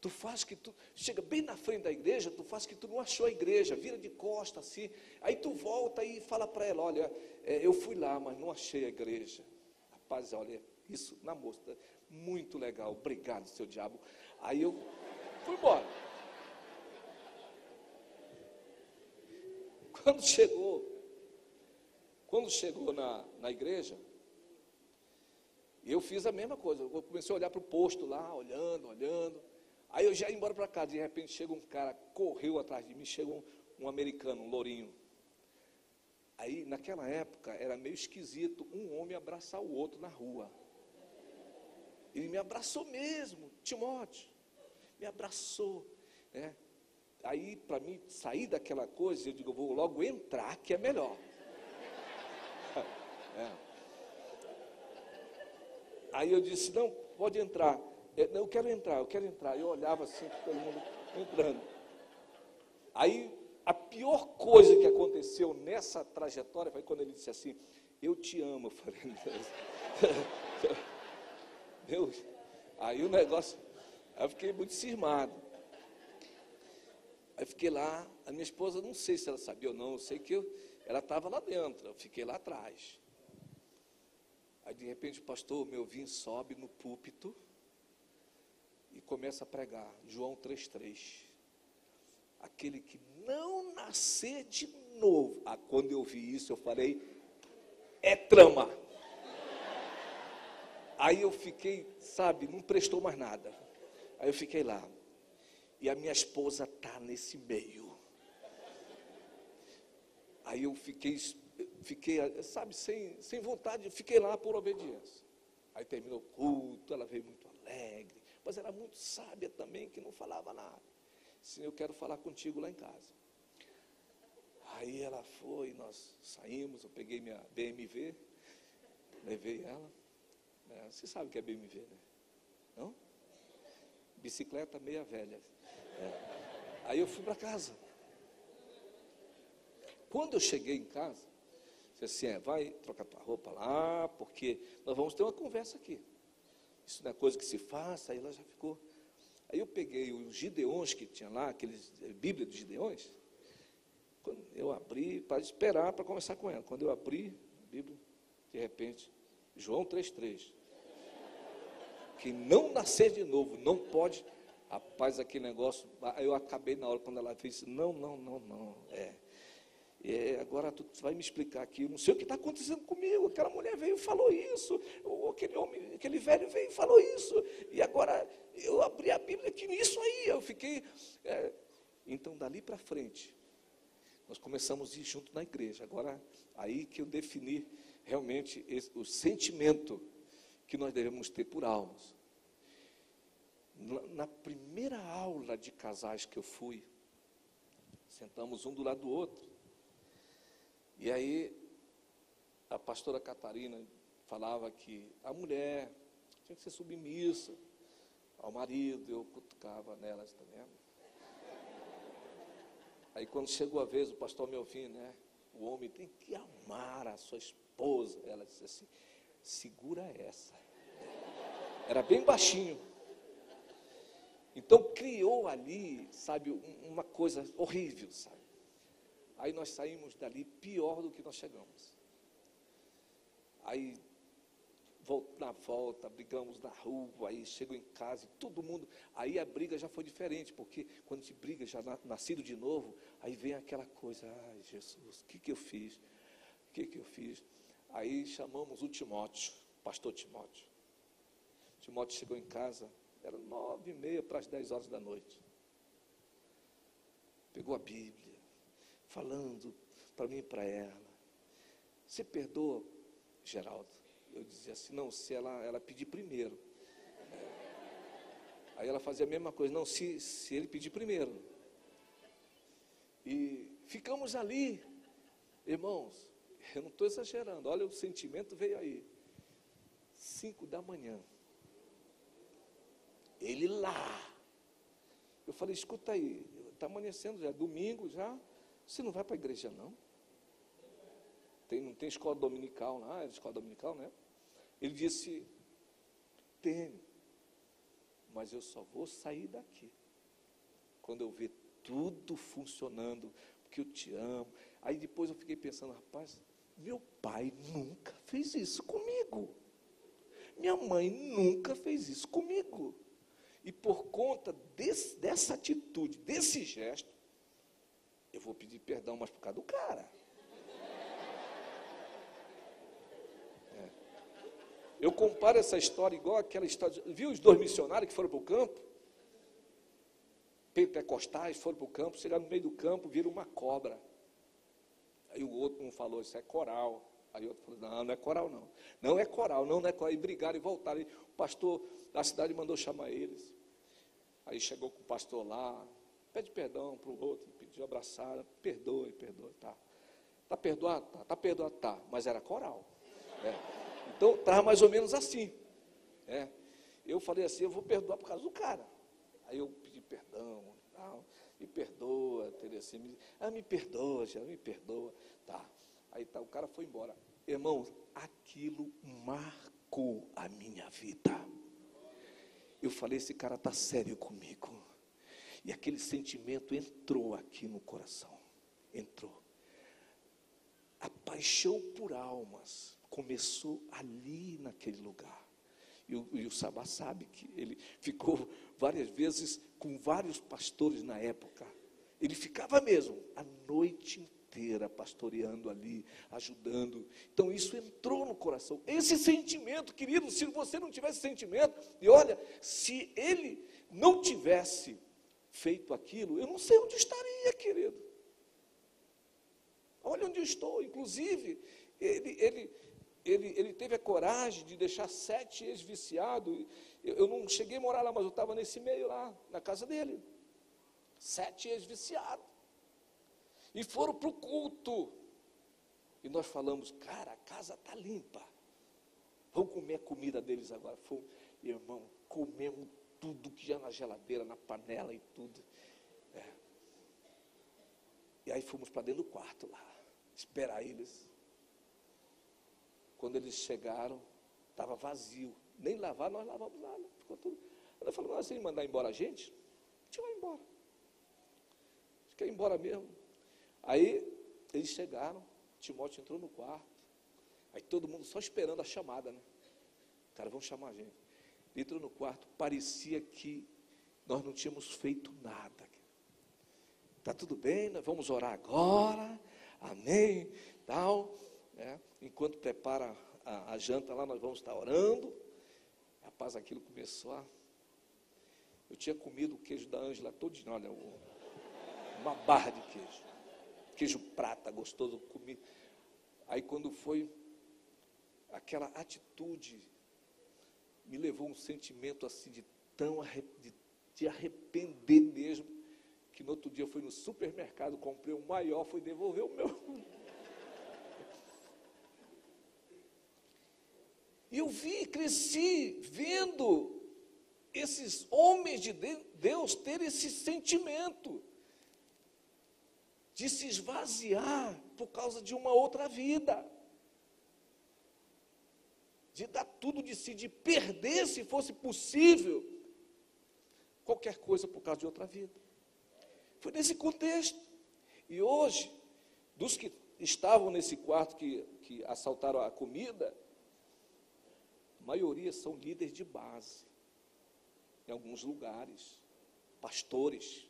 Tu faz que tu, chega bem na frente da igreja, tu faz que tu não achou a igreja, vira de costas assim, aí tu volta e fala para ela, olha, eu fui lá, mas não achei a igreja. Rapaz, olha, isso, na moça, muito legal, obrigado, seu diabo. Aí eu fui embora. Quando chegou na igreja, eu fiz a mesma coisa, eu comecei a olhar para o posto lá, olhando, aí eu já ia embora para casa, de repente chega um cara, correu atrás de mim, chegou um americano, um lourinho. Aí, naquela época, era meio esquisito um homem abraçar o outro na rua. Ele me abraçou mesmo, Timóteo, me abraçou, né? Aí, para mim sair daquela coisa, eu digo, eu vou logo entrar, que é melhor. Aí eu disse, não, pode entrar. Eu quero entrar. Eu olhava assim, todo mundo entrando. Aí, a pior coisa que aconteceu nessa trajetória foi quando ele disse assim, eu te amo. Eu falei, Deus. Aí o negócio, aí eu fiquei muito cismado. Aí fiquei lá, a minha esposa, não sei se ela sabia ou não, eu sei que ela estava lá dentro, eu fiquei lá atrás. Aí de repente o pastor Melvin sobe no púlpito e começa a pregar, João 3,3. Aquele que não nascer de novo. Quando eu vi isso, eu falei, é trama. Aí eu fiquei, sabe, não prestou mais nada. Aí eu fiquei lá. E a minha esposa está nesse meio. Aí eu fiquei, sabe, sem vontade, fiquei lá por obediência. Aí terminou o culto, ela veio muito alegre, mas era muito sábia também, que não falava nada. Disse, eu quero falar contigo lá em casa. Aí ela foi, nós saímos, eu peguei minha BMW, levei ela. Você sabe o que é BMW, né? Não? Bicicleta meia velha. Aí eu fui para casa. Quando eu cheguei em casa, disse assim, vai trocar tua roupa lá, porque nós vamos ter uma conversa aqui. Isso não é coisa que se faça. Aí ela já ficou. Aí eu peguei os Gideões que tinha lá, aqueles Bíblia dos Gideões. Quando eu abri, para esperar para conversar com ela. Quando eu abri a Bíblia, de repente, João 3,3. Quem não nascer de novo não pode. Rapaz, aquele negócio, eu acabei na hora quando ela fez, não, agora tu vai me explicar aqui, eu não sei o que está acontecendo comigo, aquela mulher veio e falou isso, aquele homem, aquele velho veio e falou isso, e agora eu abri a Bíblia aqui nisso aí, eu fiquei, então dali para frente, nós começamos a ir junto na igreja, agora aí que eu defini realmente o sentimento que nós devemos ter por almas. Na primeira aula de casais que eu fui, sentamos um do lado do outro, e aí a pastora Catarina falava que a mulher tinha que ser submissa ao marido, eu cutucava nelas também. Aí quando chegou a vez, o pastor Melvin, né, o homem tem que amar a sua esposa, ela disse assim, segura essa. Era bem baixinho. Então criou ali, sabe, uma coisa horrível, sabe. Aí nós saímos dali pior do que nós chegamos. Aí na volta, brigamos na rua, aí chegou em casa, e todo mundo, aí a briga já foi diferente, porque quando a gente briga, já nascido de novo, aí vem aquela coisa, ai Jesus, o que eu fiz? O que eu fiz? Aí chamamos o Timóteo, pastor Timóteo. Timóteo chegou em casa, era 9:30 para as 10 horas da noite. Pegou a Bíblia, falando para mim e para ela. Você perdoa, Geraldo? Eu dizia assim, não, se ela pedir primeiro. Aí ela fazia a mesma coisa, não, se ele pedir primeiro. E ficamos ali, irmãos, eu não estou exagerando, olha o sentimento veio aí. 5 da manhã. Ele lá. Eu falei, escuta aí, está amanhecendo já, é domingo já, você não vai para a igreja não? Não tem escola dominical lá, era escola dominical, né? Ele disse, tenho, mas eu só vou sair daqui quando eu ver tudo funcionando, porque eu te amo. Aí depois eu fiquei pensando, rapaz, meu pai nunca fez isso comigo. Minha mãe nunca fez isso comigo. E por conta dessa atitude, desse gesto, eu vou pedir perdão, mas por causa do cara. Eu comparo essa história igual aquela história, viu os 2 missionários que foram para o campo? Pentecostais foram para o campo, chegaram no meio do campo, viram uma cobra. Aí o outro falou, isso é coral. Aí o outro falou, não, não é coral não. Não é coral, não é coral. Aí brigaram e voltaram. Aí o pastor da cidade mandou chamar eles. Aí chegou com o pastor lá, pede perdão para o outro, pediu abraçada, perdoe, tá. Está perdoado? Está perdoado, tá. Mas era coral. Então, estava mais ou menos assim. Eu falei assim, eu vou perdoar por causa do cara. Aí eu pedi perdão, tal, me perdoa, Terezinha, me perdoa, já me perdoa. Tá. Aí tá, o cara foi embora. Irmãos, aquilo marcou a minha vida. Eu falei, esse cara está sério comigo. E aquele sentimento entrou aqui no coração. Entrou. A paixão por almas começou ali naquele lugar. E o Sabá sabe que ele ficou várias vezes com vários pastores na época. Ele ficava mesmo a noite inteira pastoreando ali, ajudando. Então isso entrou no coração. Esse sentimento, querido, se você não tivesse sentimento, e olha, se ele não tivesse feito aquilo, eu não sei onde estaria, querido. Olha onde eu estou. Inclusive, ele teve a coragem de deixar 7 ex-viciados. Eu não cheguei a morar lá, mas eu estava nesse meio lá, na casa dele. 7 ex-viciados. E foram para o culto. E nós falamos, cara, a casa está limpa. Vamos comer a comida deles agora. Irmão, comemos tudo que já na geladeira, na panela e tudo. E aí fomos para dentro do quarto lá, esperar eles. Quando eles chegaram, estava vazio. Nem lavar, nós lavamos lá. Ficou tudo. Ela falou, assim, mandar embora a gente vai embora. A gente quer ir embora mesmo. Aí, eles chegaram, Timóteo entrou no quarto. Aí todo mundo só esperando a chamada, né? Cara, vão chamar a gente. Ele entrou no quarto, parecia que nós não tínhamos feito nada. Está tudo bem, nós vamos orar agora. Amém. Tal. Enquanto prepara a janta lá, nós vamos estar orando. Rapaz, aquilo começou a... Eu tinha comido o queijo da Ângela todinho, olha, uma barra de queijo prata, gostoso, comi. Aí quando foi, aquela atitude me levou um sentimento assim de arrepender mesmo, que no outro dia eu fui no supermercado, comprei um maior, fui devolver o meu. E eu cresci vendo esses homens de Deus ter esse sentimento de se esvaziar por causa de uma outra vida, de dar tudo de si, de perder, se fosse possível, qualquer coisa por causa de outra vida. Foi nesse contexto. E hoje, dos que estavam nesse quarto que assaltaram a comida, a maioria são líderes de base, em alguns lugares, pastores.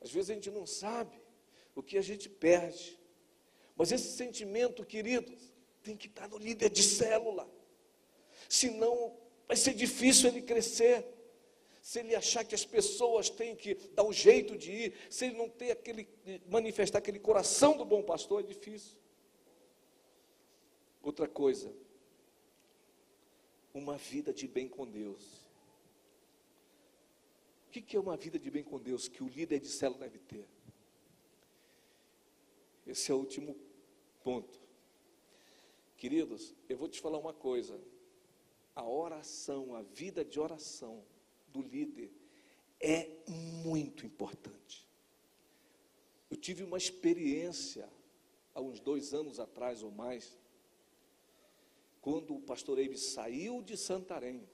Às vezes a gente não sabe o que a gente perde, mas esse sentimento, queridos, tem que estar no líder de célula, senão vai ser difícil ele crescer. Se ele achar que as pessoas têm que dar o jeito de ir, se ele não ter manifestar aquele coração do bom pastor, é difícil. Outra coisa, uma vida de bem com Deus. O que é uma vida de bem com Deus que o líder de célula deve ter? Esse é o último ponto. Queridos, eu vou te falar uma coisa. A oração, a vida de oração do líder é muito importante. Eu tive uma experiência, há uns 2 anos atrás ou mais, quando o pastor Eibe saiu de Santarém.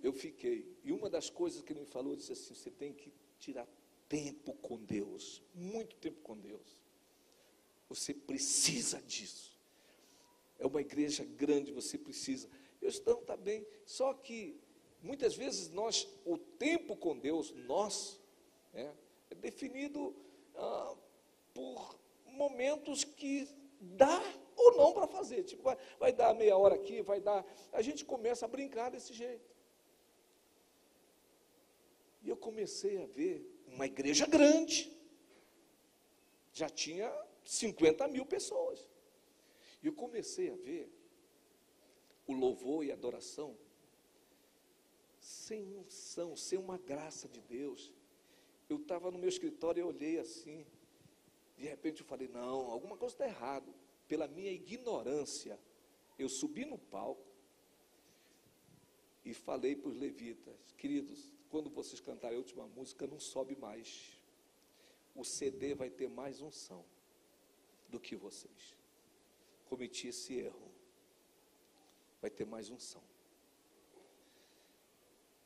Eu fiquei, e uma das coisas que ele me falou, disse assim: você tem que tirar tempo com Deus, muito tempo com Deus. Você precisa disso. É uma igreja grande, você precisa. Eu estou também, só que muitas vezes o tempo com Deus, é definido por momentos que dá ou não para fazer. Tipo, vai dar meia hora aqui, a gente começa a brincar desse jeito. E eu comecei a ver uma igreja grande, já tinha 50 mil pessoas. E eu comecei a ver o louvor e a adoração sem unção, sem uma graça de Deus. Eu estava no meu escritório e olhei assim, de repente eu falei: não, alguma coisa está errada. Pela minha ignorância, eu subi no palco e falei para os levitas: queridos, quando vocês cantarem a última música, não sobe mais. O CD vai ter mais unção do que vocês. Cometi esse erro. Vai ter mais unção.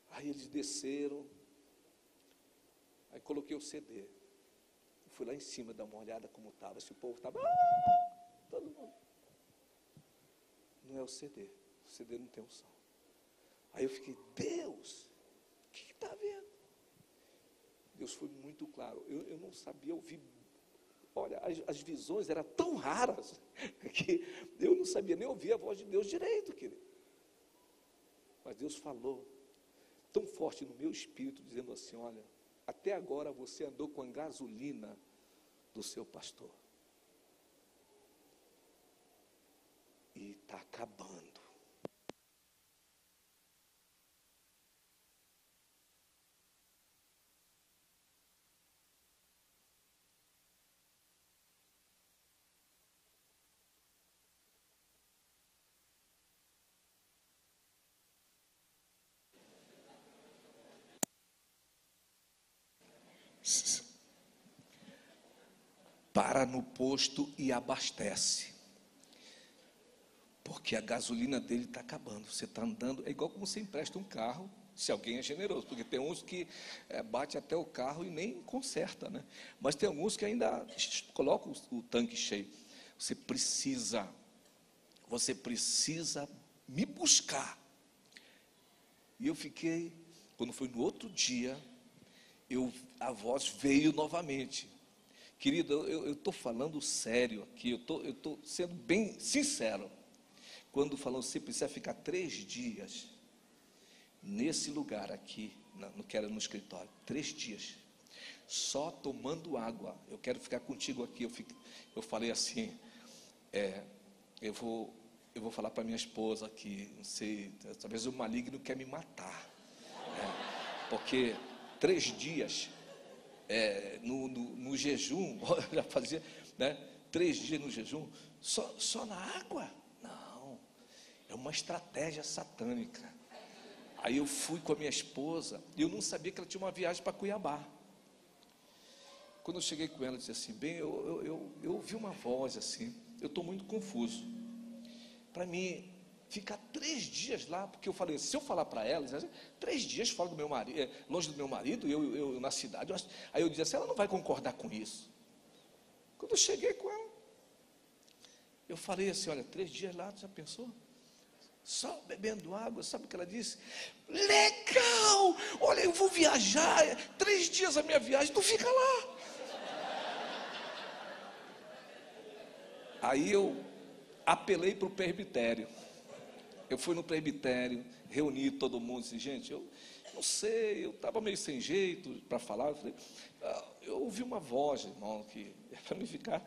Aí eles desceram. Aí coloquei o CD. Eu fui lá em cima dar uma olhada como estava. Se o povo estava... todo mundo. Não é o CD. O CD não tem unção. Aí eu fiquei: Deus, o que está havendo? Deus foi muito claro. Eu não sabia ouvir. Olha, as visões eram tão raras que eu não sabia nem ouvir a voz de Deus direito, querido. Mas Deus falou tão forte no meu espírito, dizendo assim: olha, até agora você andou com a gasolina do seu pastor. E está acabando. Para no posto e abastece, porque a gasolina dele está acabando. Você está andando, é igual como você empresta um carro, se alguém é generoso, porque tem uns que bate até o carro e nem conserta, né? Mas tem alguns que ainda colocam o tanque cheio. Você precisa me buscar. E eu fiquei, quando foi no outro dia, a voz veio novamente. Querido, eu estou falando sério aqui, eu estou sendo bem sincero. Quando falou: você precisa ficar 3 dias nesse lugar aqui, não quero no escritório, 3 dias, só tomando água. Eu quero ficar contigo aqui. Eu falei assim: eu vou falar para minha esposa que, não sei, talvez o maligno quer me matar, porque 3 dias no jejum, já fazia, 3 dias no jejum, só na água? Não, é uma estratégia satânica. Aí eu fui com a minha esposa, e eu não sabia que ela tinha uma viagem para Cuiabá. Quando eu cheguei com ela, eu disse assim: bem, eu ouvi uma voz assim, eu estou muito confuso. Para mim, ficar 3 dias lá, porque eu falei, se eu falar para ela, 3 dias fora do meu marido, longe do meu marido, eu na cidade, aí eu dizia assim: ela não vai concordar com isso. Quando eu cheguei com ela, eu falei assim: olha, 3 dias lá, tu já pensou? Só bebendo água. Sabe o que ela disse? Legal, olha, eu vou viajar, 3 dias a minha viagem, tu fica lá. Aí eu apelei para o presbitério. Eu fui no presbitério, reuni todo mundo, disse: gente, eu não sei, eu estava meio sem jeito para falar. Eu falei: eu ouvi uma voz, irmão, que é para me ficar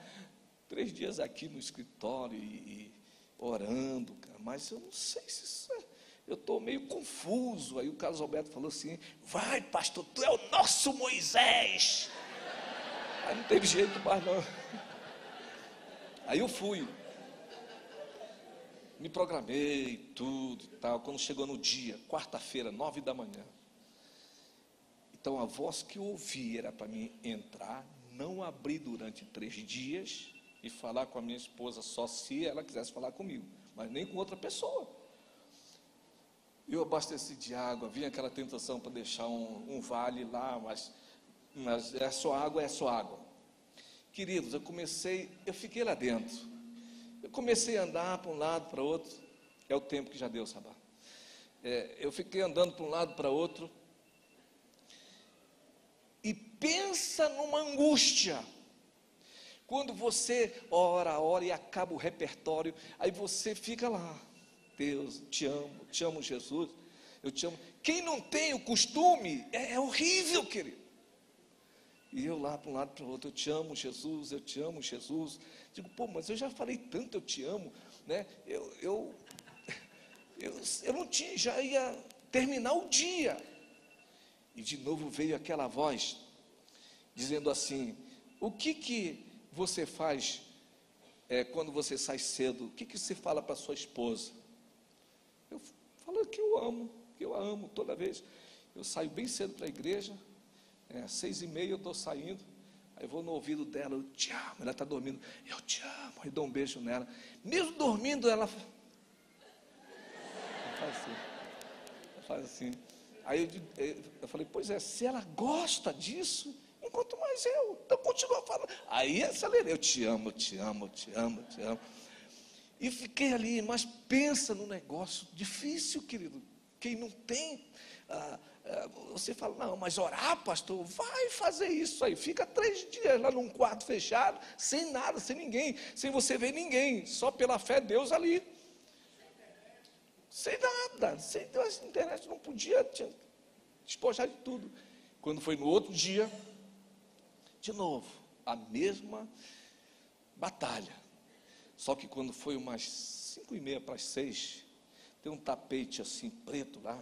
3 dias aqui no escritório e orando, cara, mas eu não sei se isso eu estou meio confuso. Aí o Carlos Alberto falou assim: vai, pastor, tu é o nosso Moisés. Aí não teve jeito mais não. Aí eu fui, me programei, tudo e tal. Quando chegou no dia, quarta-feira, 9 da manhã, então a voz que eu ouvi era para mim entrar, não abrir durante 3 dias e falar com a minha esposa só se ela quisesse falar comigo, mas nem com outra pessoa. Eu abasteci de água, vinha aquela tentação para deixar um vale lá, mas é só água, é só água. Queridos, eu fiquei lá dentro. Eu comecei a andar para um lado, para outro. É o tempo que já deu, Sabá. Eu fiquei andando para um lado, para outro. E pensa numa angústia. Quando você ora e acaba o repertório, aí você fica lá. Deus, te amo Jesus, eu te amo. Quem não tem o costume, é horrível, querido. E eu lá para um lado para o outro, eu te amo Jesus, eu te amo Jesus. Digo, pô, mas eu já falei tanto eu te amo, né? Eu não tinha, já ia terminar o dia. E de novo veio aquela voz, dizendo assim: o que você faz quando você sai cedo? O que você fala para sua esposa? Eu falo que eu a amo toda vez. Eu saio bem cedo para a igreja, 6h30 eu estou saindo, aí eu vou no ouvido dela, eu te amo, ela está dormindo, eu te amo, aí dou um beijo nela, mesmo dormindo ela faz assim. Aí eu falei, pois é, se ela gosta disso, enquanto mais eu, então continua falando. Aí acelerei, eu te amo, eu te amo, eu te amo, eu te amo. E fiquei ali, mas pensa no negócio difícil, querido. Quem não tem, você fala, não, mas orar, pastor, vai fazer isso aí. Fica 3 dias lá num quarto fechado, sem nada, sem ninguém, sem você ver ninguém, só pela fé de Deus ali. Sem nada, sem Deus, a internet não podia, tinha despojar de tudo. Quando foi no outro dia, de novo, a mesma batalha. Só que quando foi umas 5h30 para as 6, tem um tapete assim, preto lá,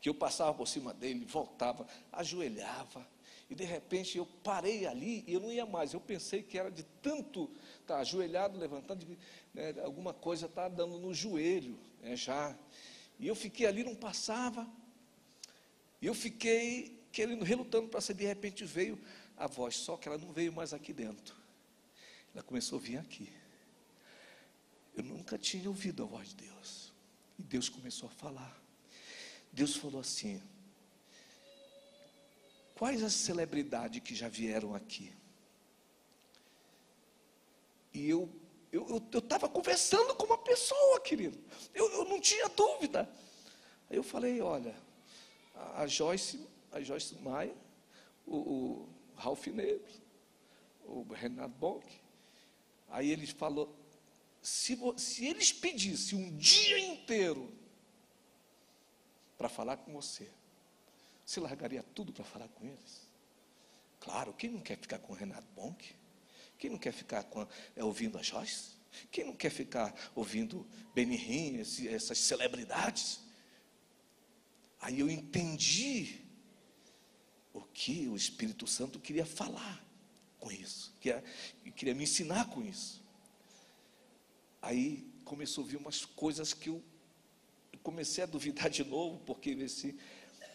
que eu passava por cima dele, voltava, ajoelhava, e de repente eu parei ali, e eu não ia mais, eu pensei que era de tanto estar ajoelhado, levantando, né, alguma coisa está dando no joelho, já, e eu fiquei ali, não passava, e eu fiquei querendo, relutando para sair, de repente veio a voz, só que ela não veio mais aqui dentro, ela começou a vir aqui. Eu nunca tinha ouvido a voz de Deus. E Deus começou a falar. Deus falou assim: quais as celebridades que já vieram aqui? E eu estava conversando com uma pessoa, querido. Eu não tinha dúvida. Aí eu falei, olha, a Joyce Maia, o Ralph Negro, o Renato Bonk. Aí ele falou, se eles pedissem um dia inteiro para falar com você largaria tudo para falar com eles? Claro, quem não quer ficar com o Renato Bonk? Quem não quer ficar ouvindo a Joyce? Quem não quer ficar ouvindo Benny Hinn, essas celebridades? Aí eu entendi o que o Espírito Santo queria falar com isso, queria me ensinar com isso. Aí começou a vir umas coisas que eu comecei a duvidar de novo, porque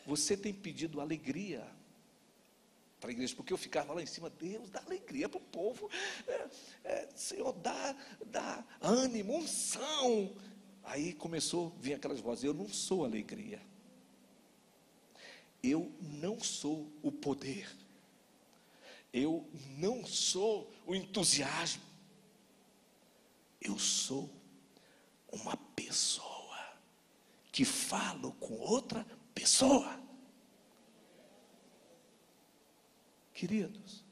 você tem pedido alegria para a igreja, porque eu ficava lá em cima, Deus, dá alegria para o povo, Senhor, dá ânimo, unção. Aí começou a vir aquelas vozes, eu não sou alegria, eu não sou o poder, eu não sou o entusiasmo, eu sou uma pessoa que falo com outra pessoa. Queridos,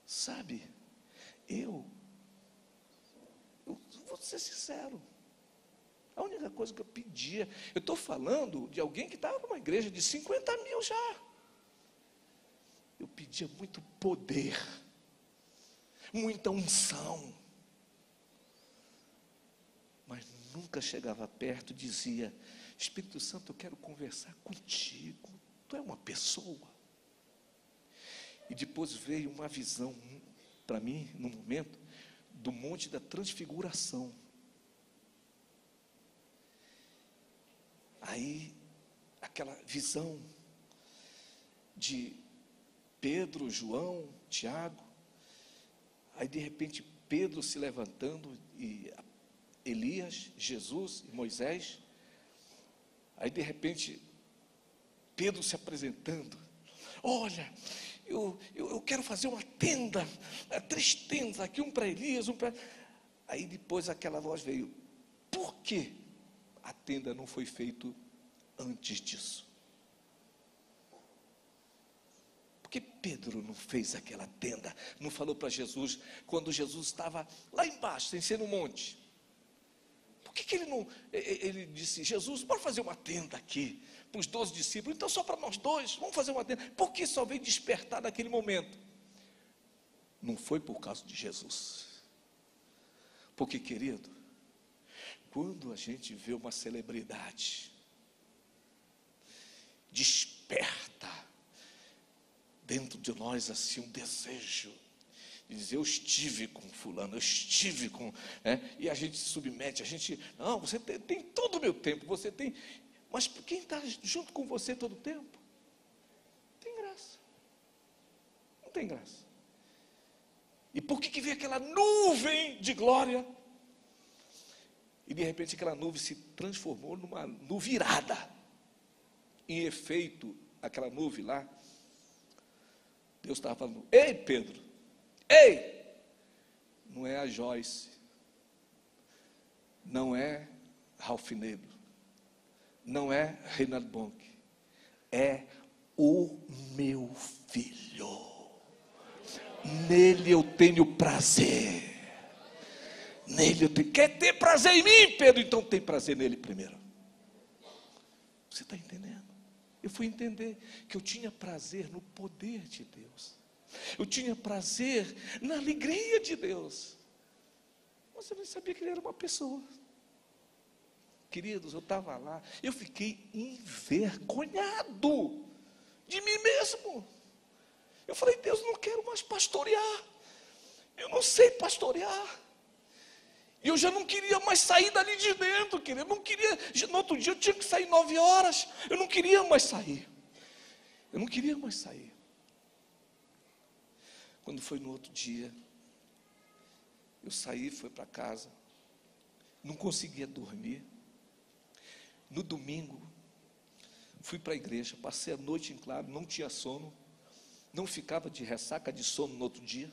sabe, eu vou ser sincero, a única coisa que eu pedia, eu estou falando de alguém que estava numa igreja de 50 mil já, eu pedia muito poder, muita unção. Mas nunca chegava perto e dizia: Espírito Santo, eu quero conversar contigo. Tu é uma pessoa. E depois veio uma visão para mim, no momento, do Monte da Transfiguração. Aí, aquela visão de Pedro, João, Tiago. Aí, de repente, Pedro se levantando, e Elias, Jesus e Moisés. Aí, de repente, Pedro se apresentando: olha, eu quero fazer uma tenda, 3 tendas aqui, um para Elias, um para... Aí depois aquela voz veio: por que a tenda não foi feita antes disso? Por que Pedro não fez aquela tenda? Não falou para Jesus, quando Jesus estava lá embaixo, sem ser no monte? Por que ele não... Ele disse: Jesus, bora fazer uma tenda aqui para os 12 discípulos, então só para nós 2, vamos fazer uma tenda. Por que só veio despertar naquele momento? Não foi por causa de Jesus. Porque, querido, quando a gente vê uma celebridade, desperta dentro de nós assim um desejo de dizer: eu estive com fulano, eu estive com... e a gente se submete, a gente... Não, você tem todo o meu tempo, você tem... Mas quem está junto com você todo o tempo? Não tem graça. Não tem graça. E por que veio aquela nuvem de glória? E de repente aquela nuvem se transformou numa nuvem irada. Em efeito, aquela nuvem lá, Deus estava falando: ei, Pedro, ei! Não é a Joyce, não é Ralph Negro, não é Reinhard Bonk, é o meu filho. Nele eu tenho prazer. Nele eu tenho... Quer ter prazer em mim, Pedro? Então tem prazer nele primeiro. Você está entendendo? Eu fui entender que eu tinha prazer no poder de Deus. Eu tinha prazer na alegria de Deus. Mas eu nem sabia que ele era uma pessoa. Queridos, eu estava lá, eu fiquei envergonhado de mim mesmo. Eu falei: Deus, não quero mais pastorear. Eu não sei pastorear. E eu já não queria mais sair dali de dentro, querido. Eu não queria, no outro dia eu tinha que sair 9 horas. Eu não queria mais sair. Eu não queria mais sair. Quando foi no outro dia, eu saí, fui para casa. Não conseguia dormir. No domingo, fui para a igreja, passei a noite em claro, não tinha sono, não ficava de ressaca de sono no outro dia.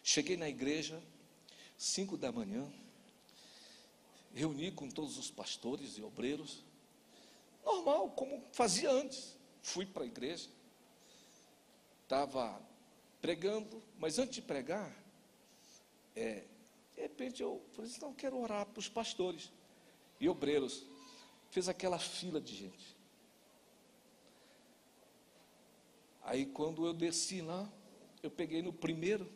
Cheguei na igreja, 5 da manhã, reuni com todos os pastores e obreiros, normal, como fazia antes. Fui para a igreja, estava pregando, mas antes de pregar, de repente eu falei assim: não, quero orar para os pastores e obreiros. Fez aquela fila de gente. Aí quando eu desci lá, eu peguei no primeiro,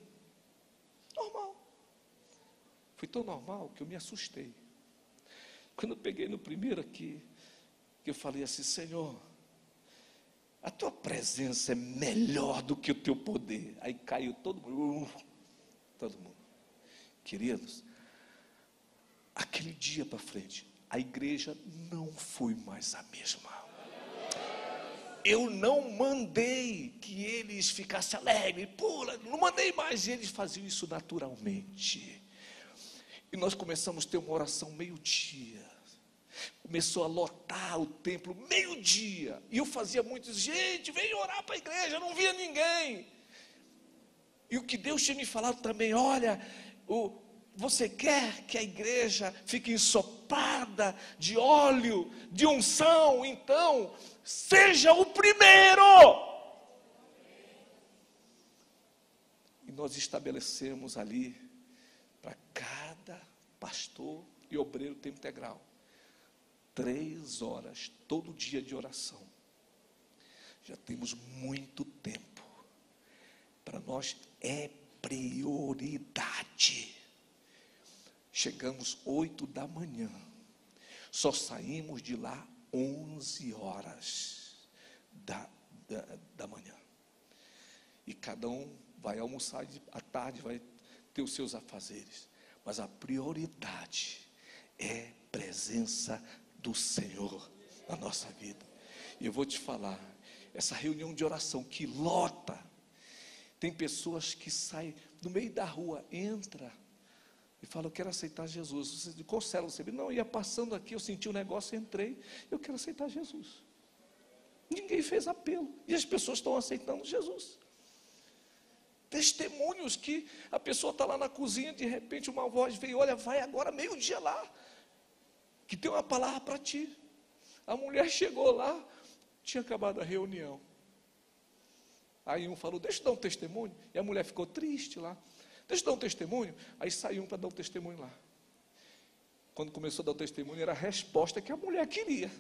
normal. Foi tão normal que eu me assustei. Quando eu peguei no primeiro aqui, que eu falei assim: Senhor, a tua presença é melhor do que o teu poder. Aí caiu todo mundo. Todo mundo. Queridos, aquele dia para frente, a igreja não foi mais a mesma. Eu não mandei que eles ficassem alegres, pula, não mandei mais. Eles faziam isso naturalmente. E nós começamos a ter uma oração meio-dia. Começou a lotar o templo meio-dia. E eu fazia muitos: gente, vem orar para a igreja. Eu não via ninguém. E o que Deus tinha me falado também: olha, você quer que a igreja fique ensopada de óleo, de unção? Então, seja o primeiro. E nós estabelecemos ali, para cada pastor e obreiro tempo integral, 3 horas, todo dia de oração. Já temos muito tempo. Para nós é prioridade. Chegamos 8 da manhã, só saímos de lá 11 horas da manhã. E cada um vai almoçar à tarde, vai ter os seus afazeres. Mas a prioridade é presença do Senhor na nossa vida. E eu vou te falar, essa reunião de oração que lota, tem pessoas que saem no meio da rua, entra e fala: eu quero aceitar Jesus. Você diz: qual célula você viu? Não, eu ia passando aqui, eu senti um negócio, entrei, eu quero aceitar Jesus. Ninguém fez apelo, e as pessoas estão aceitando Jesus. Testemunhos que a pessoa está lá na cozinha, de repente uma voz veio: olha, vai agora meio-dia lá, que tem uma palavra para ti. A mulher chegou lá, tinha acabado a reunião. Aí um falou: deixa eu dar um testemunho. E a mulher ficou triste lá. Deixa eu dar um testemunho. Aí saiu um para dar um testemunho lá. Quando começou a dar o testemunho, era a resposta que a mulher queria.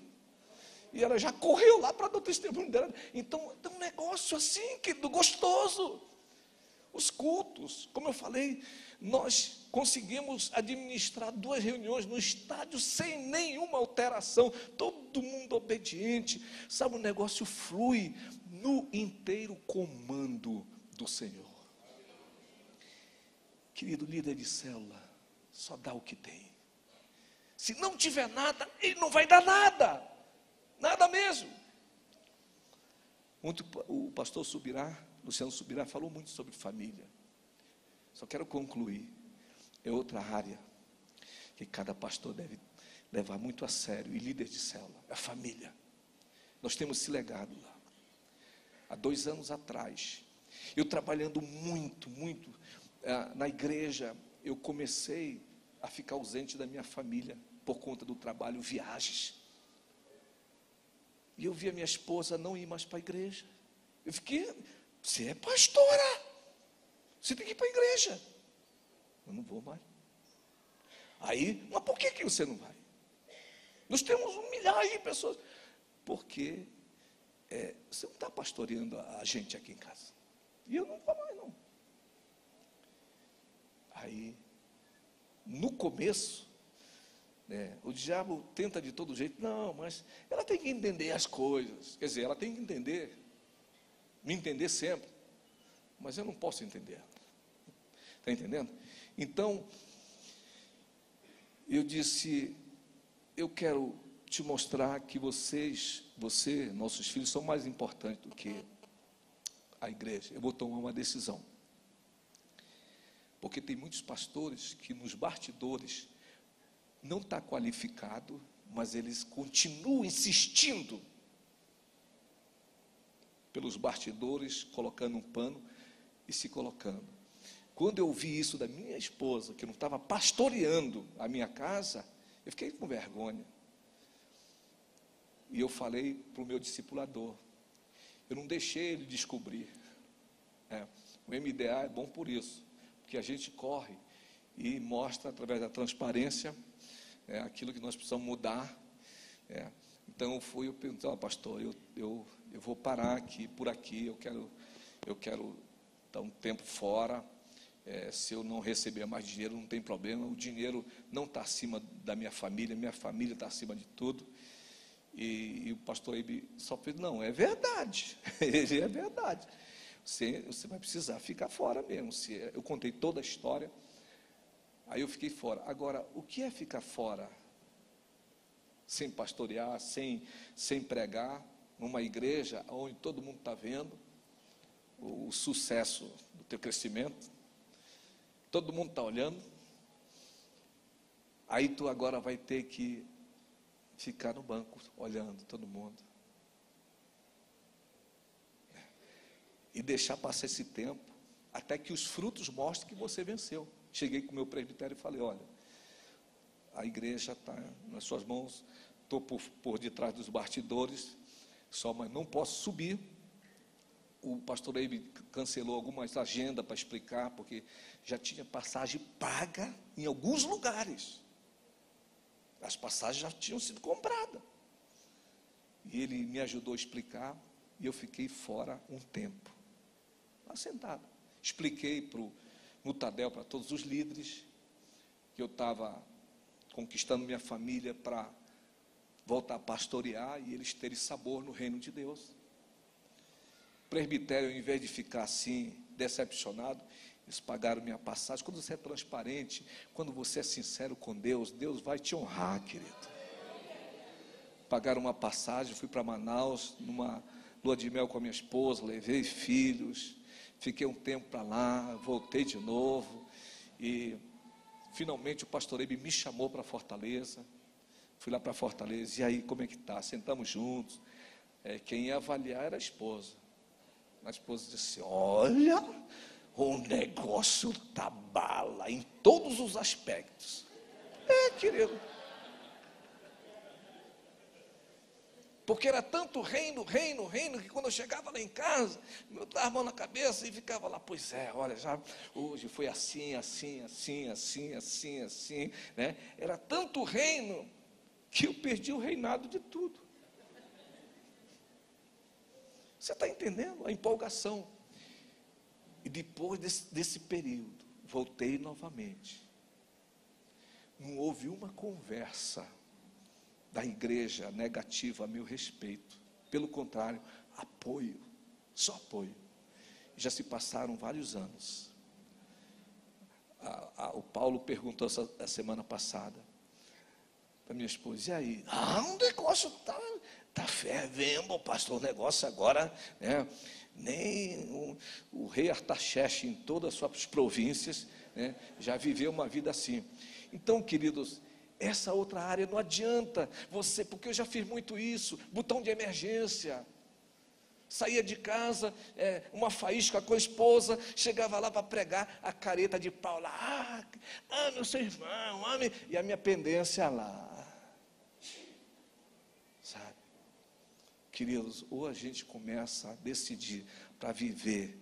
E ela já correu lá para dar o testemunho dela. Então, é um negócio assim, querido, gostoso. Os cultos, como eu falei, nós conseguimos administrar 2 reuniões no estádio sem nenhuma alteração, todo mundo obediente, sabe, o negócio flui no inteiro comando do Senhor. Querido líder de célula, só dá o que tem. Se não tiver nada, ele não vai dar nada, nada mesmo. O pastor Luciano Subirá falou muito sobre família. Só quero concluir. É outra área que cada pastor deve levar muito a sério, e líder de célula, é a família. Nós temos esse legado lá. Há 2 anos atrás, eu trabalhando muito na igreja, eu comecei a ficar ausente da minha família por conta do trabalho, viagens. E eu vi a minha esposa não ir mais para a igreja. Eu fiquei: você é pastora, você tem que ir para a igreja. Eu não vou mais. Aí: mas por que você não vai? Nós temos milhares de pessoas. Porque você não está pastoreando a gente aqui em casa. E eu não vou mais não. Aí, no começo, o diabo tenta de todo jeito: não, mas ela tem que entender as coisas. Quer dizer, ela tem que entender, me entender sempre, mas eu não posso entender. Está entendendo? Então, eu disse: eu quero te mostrar que você, nossos filhos, são mais importantes do que a igreja. Eu vou tomar uma decisão. Porque tem muitos pastores que nos bastidores não está qualificado, mas eles continuam insistindo pelos bastidores, colocando um pano e se colocando. Quando eu ouvi isso da minha esposa, que não estava pastoreando a minha casa, eu fiquei com vergonha. E eu falei para o meu discipulador, eu não deixei ele descobrir. O MDA é bom por isso, porque a gente corre e mostra através da transparência aquilo que nós precisamos mudar. Então eu perguntei: pastor, eu vou parar aqui, por aqui, eu quero dar um tempo fora. Se eu não receber mais dinheiro, não tem problema, o dinheiro não está acima da minha família está acima de tudo. E o pastor Eibe só fez: não, é verdade, é verdade, você vai precisar ficar fora mesmo. Eu contei toda a história, aí eu fiquei fora. Agora, o que é ficar fora? Sem pastorear, sem pregar, numa igreja onde todo mundo está vendo o sucesso do teu crescimento, todo mundo está olhando, aí tu agora vai ter que ficar no banco, olhando todo mundo, e deixar passar esse tempo, até que os frutos mostrem que você venceu. Cheguei com o meu presbitério e falei: olha, a igreja está nas suas mãos, estou por detrás dos bastidores, mas não posso subir. O pastor Eibe cancelou algumas agendas para explicar, porque já tinha passagem paga em alguns lugares. As passagens já tinham sido compradas. E ele me ajudou a explicar, e eu fiquei fora um tempo, lá sentado. Expliquei para no Tadel para todos os líderes, que eu estava conquistando minha família para voltar a pastorear e eles terem sabor no reino de Deus. O presbitério, ao invés de ficar assim, decepcionado, eles pagaram minha passagem. Quando você é transparente, quando você é sincero com Deus, Deus vai te honrar, querido. Pagaram uma passagem, fui para Manaus, numa lua de mel com a minha esposa, levei filhos, fiquei um tempo para lá, voltei de novo, e finalmente o pastor Eibe me chamou para Fortaleza. Fui lá para Fortaleza, e aí, como é que está? Sentamos juntos. Quem ia avaliar era a esposa. A esposa disse: olha, o negócio está bala em todos os aspectos. Querido. Porque era tanto reino, que quando eu chegava lá em casa, eu dava a mão na cabeça e ficava lá, pois olha, já hoje foi assim, né? Era tanto reino, que eu perdi o reinado de tudo. Você está entendendo? A empolgação. E depois desse período, voltei novamente. Não houve uma conversa da igreja negativa a meu respeito. Pelo contrário, apoio, só apoio. Já se passaram vários anos. O Paulo perguntou essa semana passada para minha esposa: e aí? O negócio está fervendo, pastor, o negócio agora, né? Nem o rei Artaxerxes, em todas as suas províncias, né, já viveu uma vida assim. Então, queridos, essa outra área não adianta você, porque eu já fiz muito isso, botão de emergência. Saía de casa, uma faísca com a esposa, chegava lá para pregar, a careta de pau lá, meu seu irmão, e a minha pendência lá. Sabe? Queridos, ou a gente começa a decidir para viver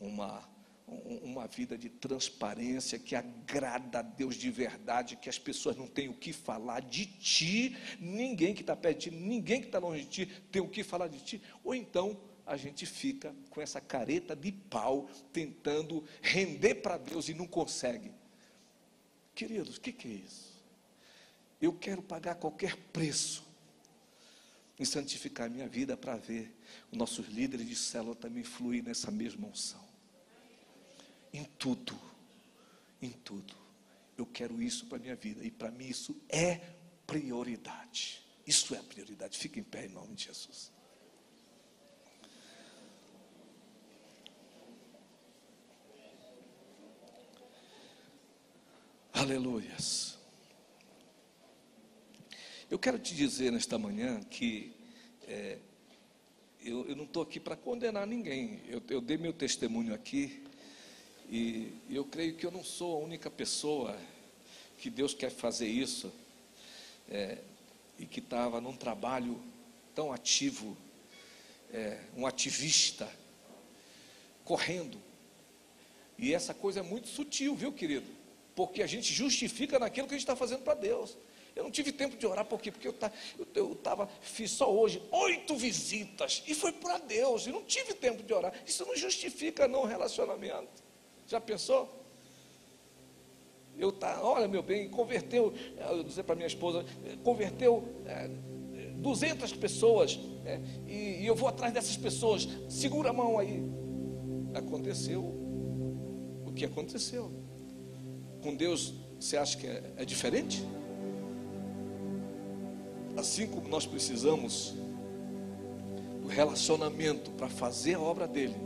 uma vida de transparência que agrada a Deus de verdade, que as pessoas não têm o que falar de ti, ninguém que está perto de ti, ninguém que está longe de ti tem o que falar de ti, ou então a gente fica com essa careta de pau, tentando render para Deus e não consegue. Queridos, o que é isso? Eu quero pagar qualquer preço em santificar a minha vida para ver os nossos líderes de célula também fluir nessa mesma unção. Em tudo, eu quero isso para a minha vida, e para mim isso é prioridade. Isso é prioridade. Fica em pé em nome de Jesus. Aleluias. Eu quero te dizer nesta manhã que eu não estou aqui para condenar ninguém. Eu dei meu testemunho aqui, e eu creio que eu não sou a única pessoa que Deus quer fazer isso, e que estava num trabalho tão ativo, um ativista, correndo. E essa coisa é muito sutil, viu, querido? Porque a gente justifica naquilo que a gente está fazendo para Deus. Eu não tive tempo de orar, por quê? Porque eu fiz só hoje 8 visitas, e foi para Deus, e não tive tempo de orar. Isso não justifica não relacionamento. Já pensou? Olha, meu bem, converteu, eu dizer para minha esposa, converteu 200 pessoas, e eu vou atrás dessas pessoas, segura a mão aí. Aconteceu o que aconteceu. Com Deus, você acha que é diferente? Assim como nós precisamos do relacionamento para fazer a obra dele,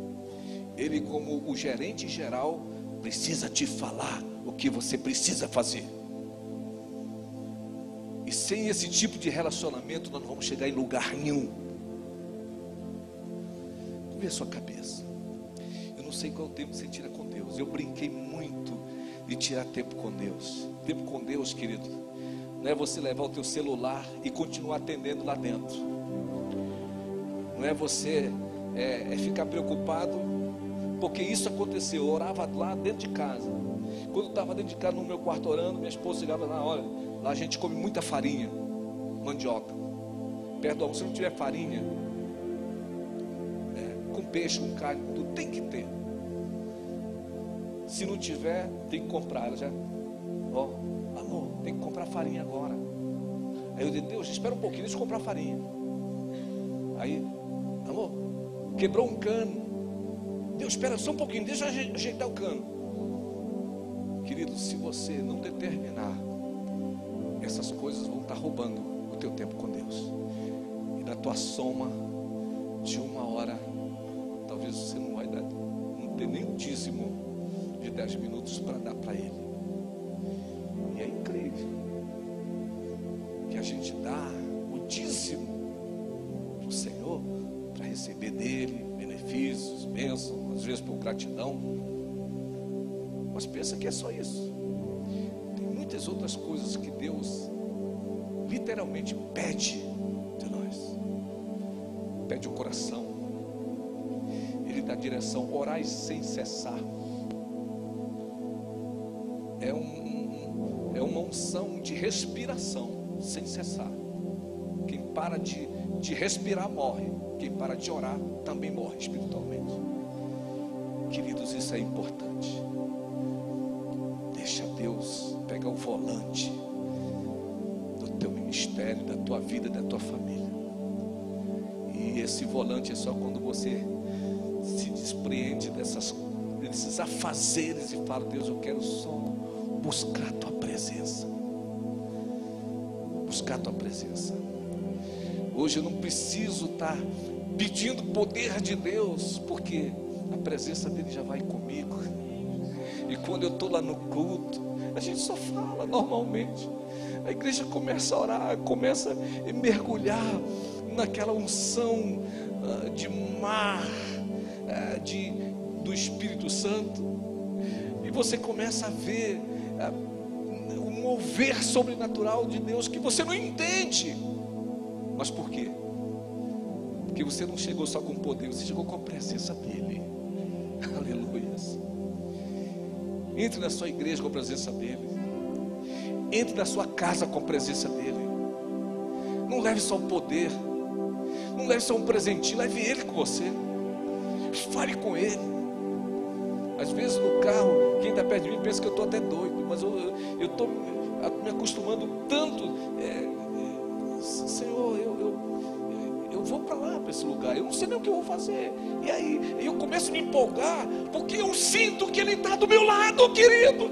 Ele, como o gerente geral, precisa te falar o que você precisa fazer. E sem esse tipo de relacionamento, nós não vamos chegar em lugar nenhum. Curve a sua cabeça. Eu não sei qual tempo você tira com Deus. Eu brinquei muito de tirar tempo com Deus. Tempo com Deus, querido, não é você levar o teu celular e continuar atendendo lá dentro. Não é você ficar preocupado. Porque isso aconteceu, eu orava lá dentro de casa. Quando eu estava dentro de casa, no meu quarto orando, minha esposa chegava lá: olha, lá a gente come muita farinha, mandioca. Perto do almoço, se não tiver farinha, com peixe, com carne, tudo tem que ter. Se não tiver, tem que comprar. Ela já, ó, amor, tem que comprar farinha agora. Aí eu disse, Deus, espera um pouquinho, deixa eu comprar farinha. Aí, amor, quebrou um cano. Deus, espera só um pouquinho, deixa eu ajeitar o cano. Querido, se você não determinar, essas coisas vão estar roubando o teu tempo com Deus. E na tua soma de uma hora, talvez você não vai dar, não ter nem um dízimo de 10 minutos para dar para Ele. E é incrível que a gente dá o dízimo para o Senhor, para receber dele benefícios, bênçãos, às vezes por gratidão. Mas pensa que é só isso. Tem muitas outras coisas que Deus literalmente pede de nós. Pede o coração. Ele dá direção. Orai sem cessar. É uma unção de respiração sem cessar. Quem para de respirar morre. Quem para de orar também morre espiritualmente. Queridos, isso é importante. Deixa Deus pegar o volante do teu ministério, da tua vida, da tua família. E esse volante é só quando você se despreende desses afazeres e fala, Deus, eu quero só buscar a tua presença. Buscar a tua presença. Hoje eu não preciso estar pedindo o poder de Deus, porque a presença dele já vai comigo. E quando eu estou lá no culto, a gente só fala normalmente. A igreja começa a orar, começa a mergulhar naquela unção de mar do Espírito Santo. E você começa a ver o mover sobrenatural de Deus que você não entende. Mas por quê? Porque você não chegou só com poder, você chegou com a presença dele. Aleluia. Entre na sua igreja com a presença dele. Entre na sua casa com a presença dele. Não leve só o poder. Não leve só um presentinho, leve ele com você. Fale com ele. Às vezes no carro, quem está perto de mim pensa que eu estou até doido. Mas eu estou me acostumando tanto. Senhor, eu vou para lá, para esse lugar. Eu não sei nem o que eu vou fazer. E aí eu começo a me empolgar, porque eu sinto que ele está do meu lado, querido.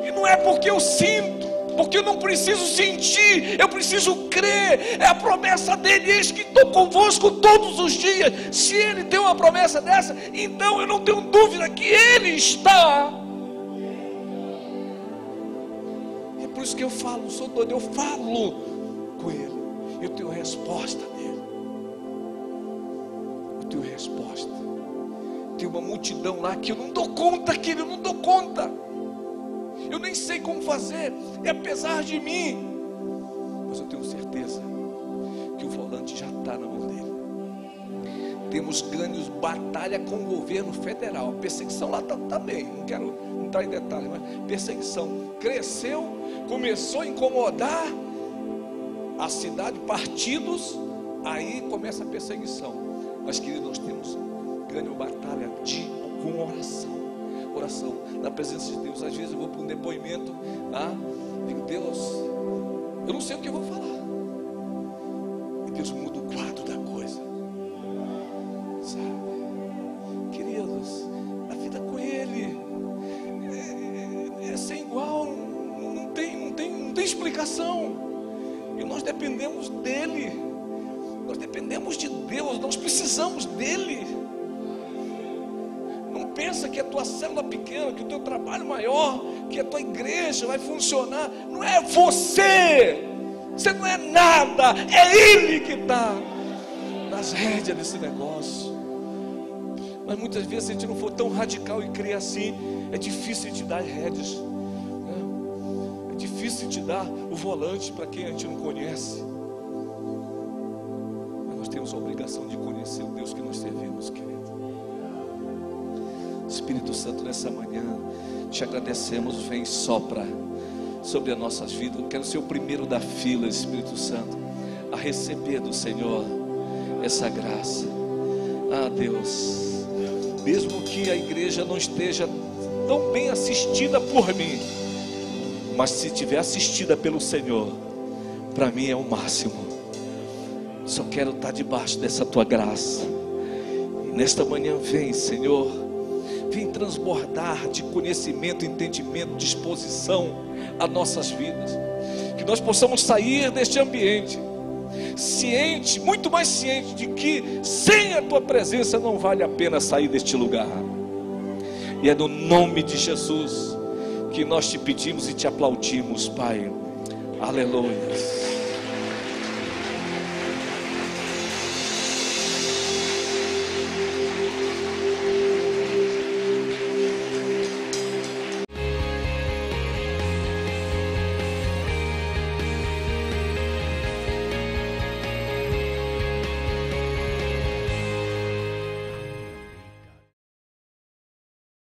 E não é porque eu sinto, porque eu não preciso sentir, eu preciso crer. É a promessa dele, eis que estou convosco todos os dias. Se ele tem uma promessa dessa, então eu não tenho dúvida que ele está. É por isso que eu falo, sou doido, eu falo com ele. Eu tenho resposta dele. Eu tenho resposta. Tem uma multidão lá que eu não dou conta, querido, eu não dou conta. Eu nem sei como fazer, é apesar de mim. Mas eu tenho certeza que o volante já está na mão dele. Temos ganhos batalha com o governo federal. A perseguição lá também, não quero entrar em detalhes, mas perseguição cresceu, começou a incomodar a cidade, partidos, aí começa a perseguição. Mas querido, nós temos ganho batalha com oração, na presença de Deus. Às vezes eu vou para um depoimento, digo, Deus, eu não sei o que eu vou falar, e Deus muda o quadro da coisa, sabe? Queridos, a vida com Ele é sem igual, não tem explicação. E nós dependemos dele. Nós dependemos de Deus. Nós precisamos dele. Não pensa que a tua célula pequena, que o teu trabalho maior, que a tua igreja vai funcionar. Não é você. Você não é nada. É ele que está nas rédeas desse negócio. Mas muitas vezes, se a gente não for tão radical e crer assim, é difícil de dar rédeas. É difícil de dar o volante para quem a gente não conhece. Mas nós temos a obrigação de conhecer o Deus que nós servimos, querido. Espírito Santo, nessa manhã te agradecemos. Vem, sopra sobre as nossas vidas. Eu quero ser o primeiro da fila, Espírito Santo, a receber do Senhor essa graça. Deus, mesmo que a igreja não esteja tão bem assistida por mim, mas se estiver assistida pelo Senhor, para mim é o máximo. Só quero estar debaixo dessa tua graça. E nesta manhã vem, Senhor, vem transbordar de conhecimento, entendimento, disposição a nossas vidas, que nós possamos sair deste ambiente ciente, muito mais ciente de que sem a tua presença não vale a pena sair deste lugar. E é no nome de Jesus que nós te pedimos e te aplaudimos, Pai. Aleluia.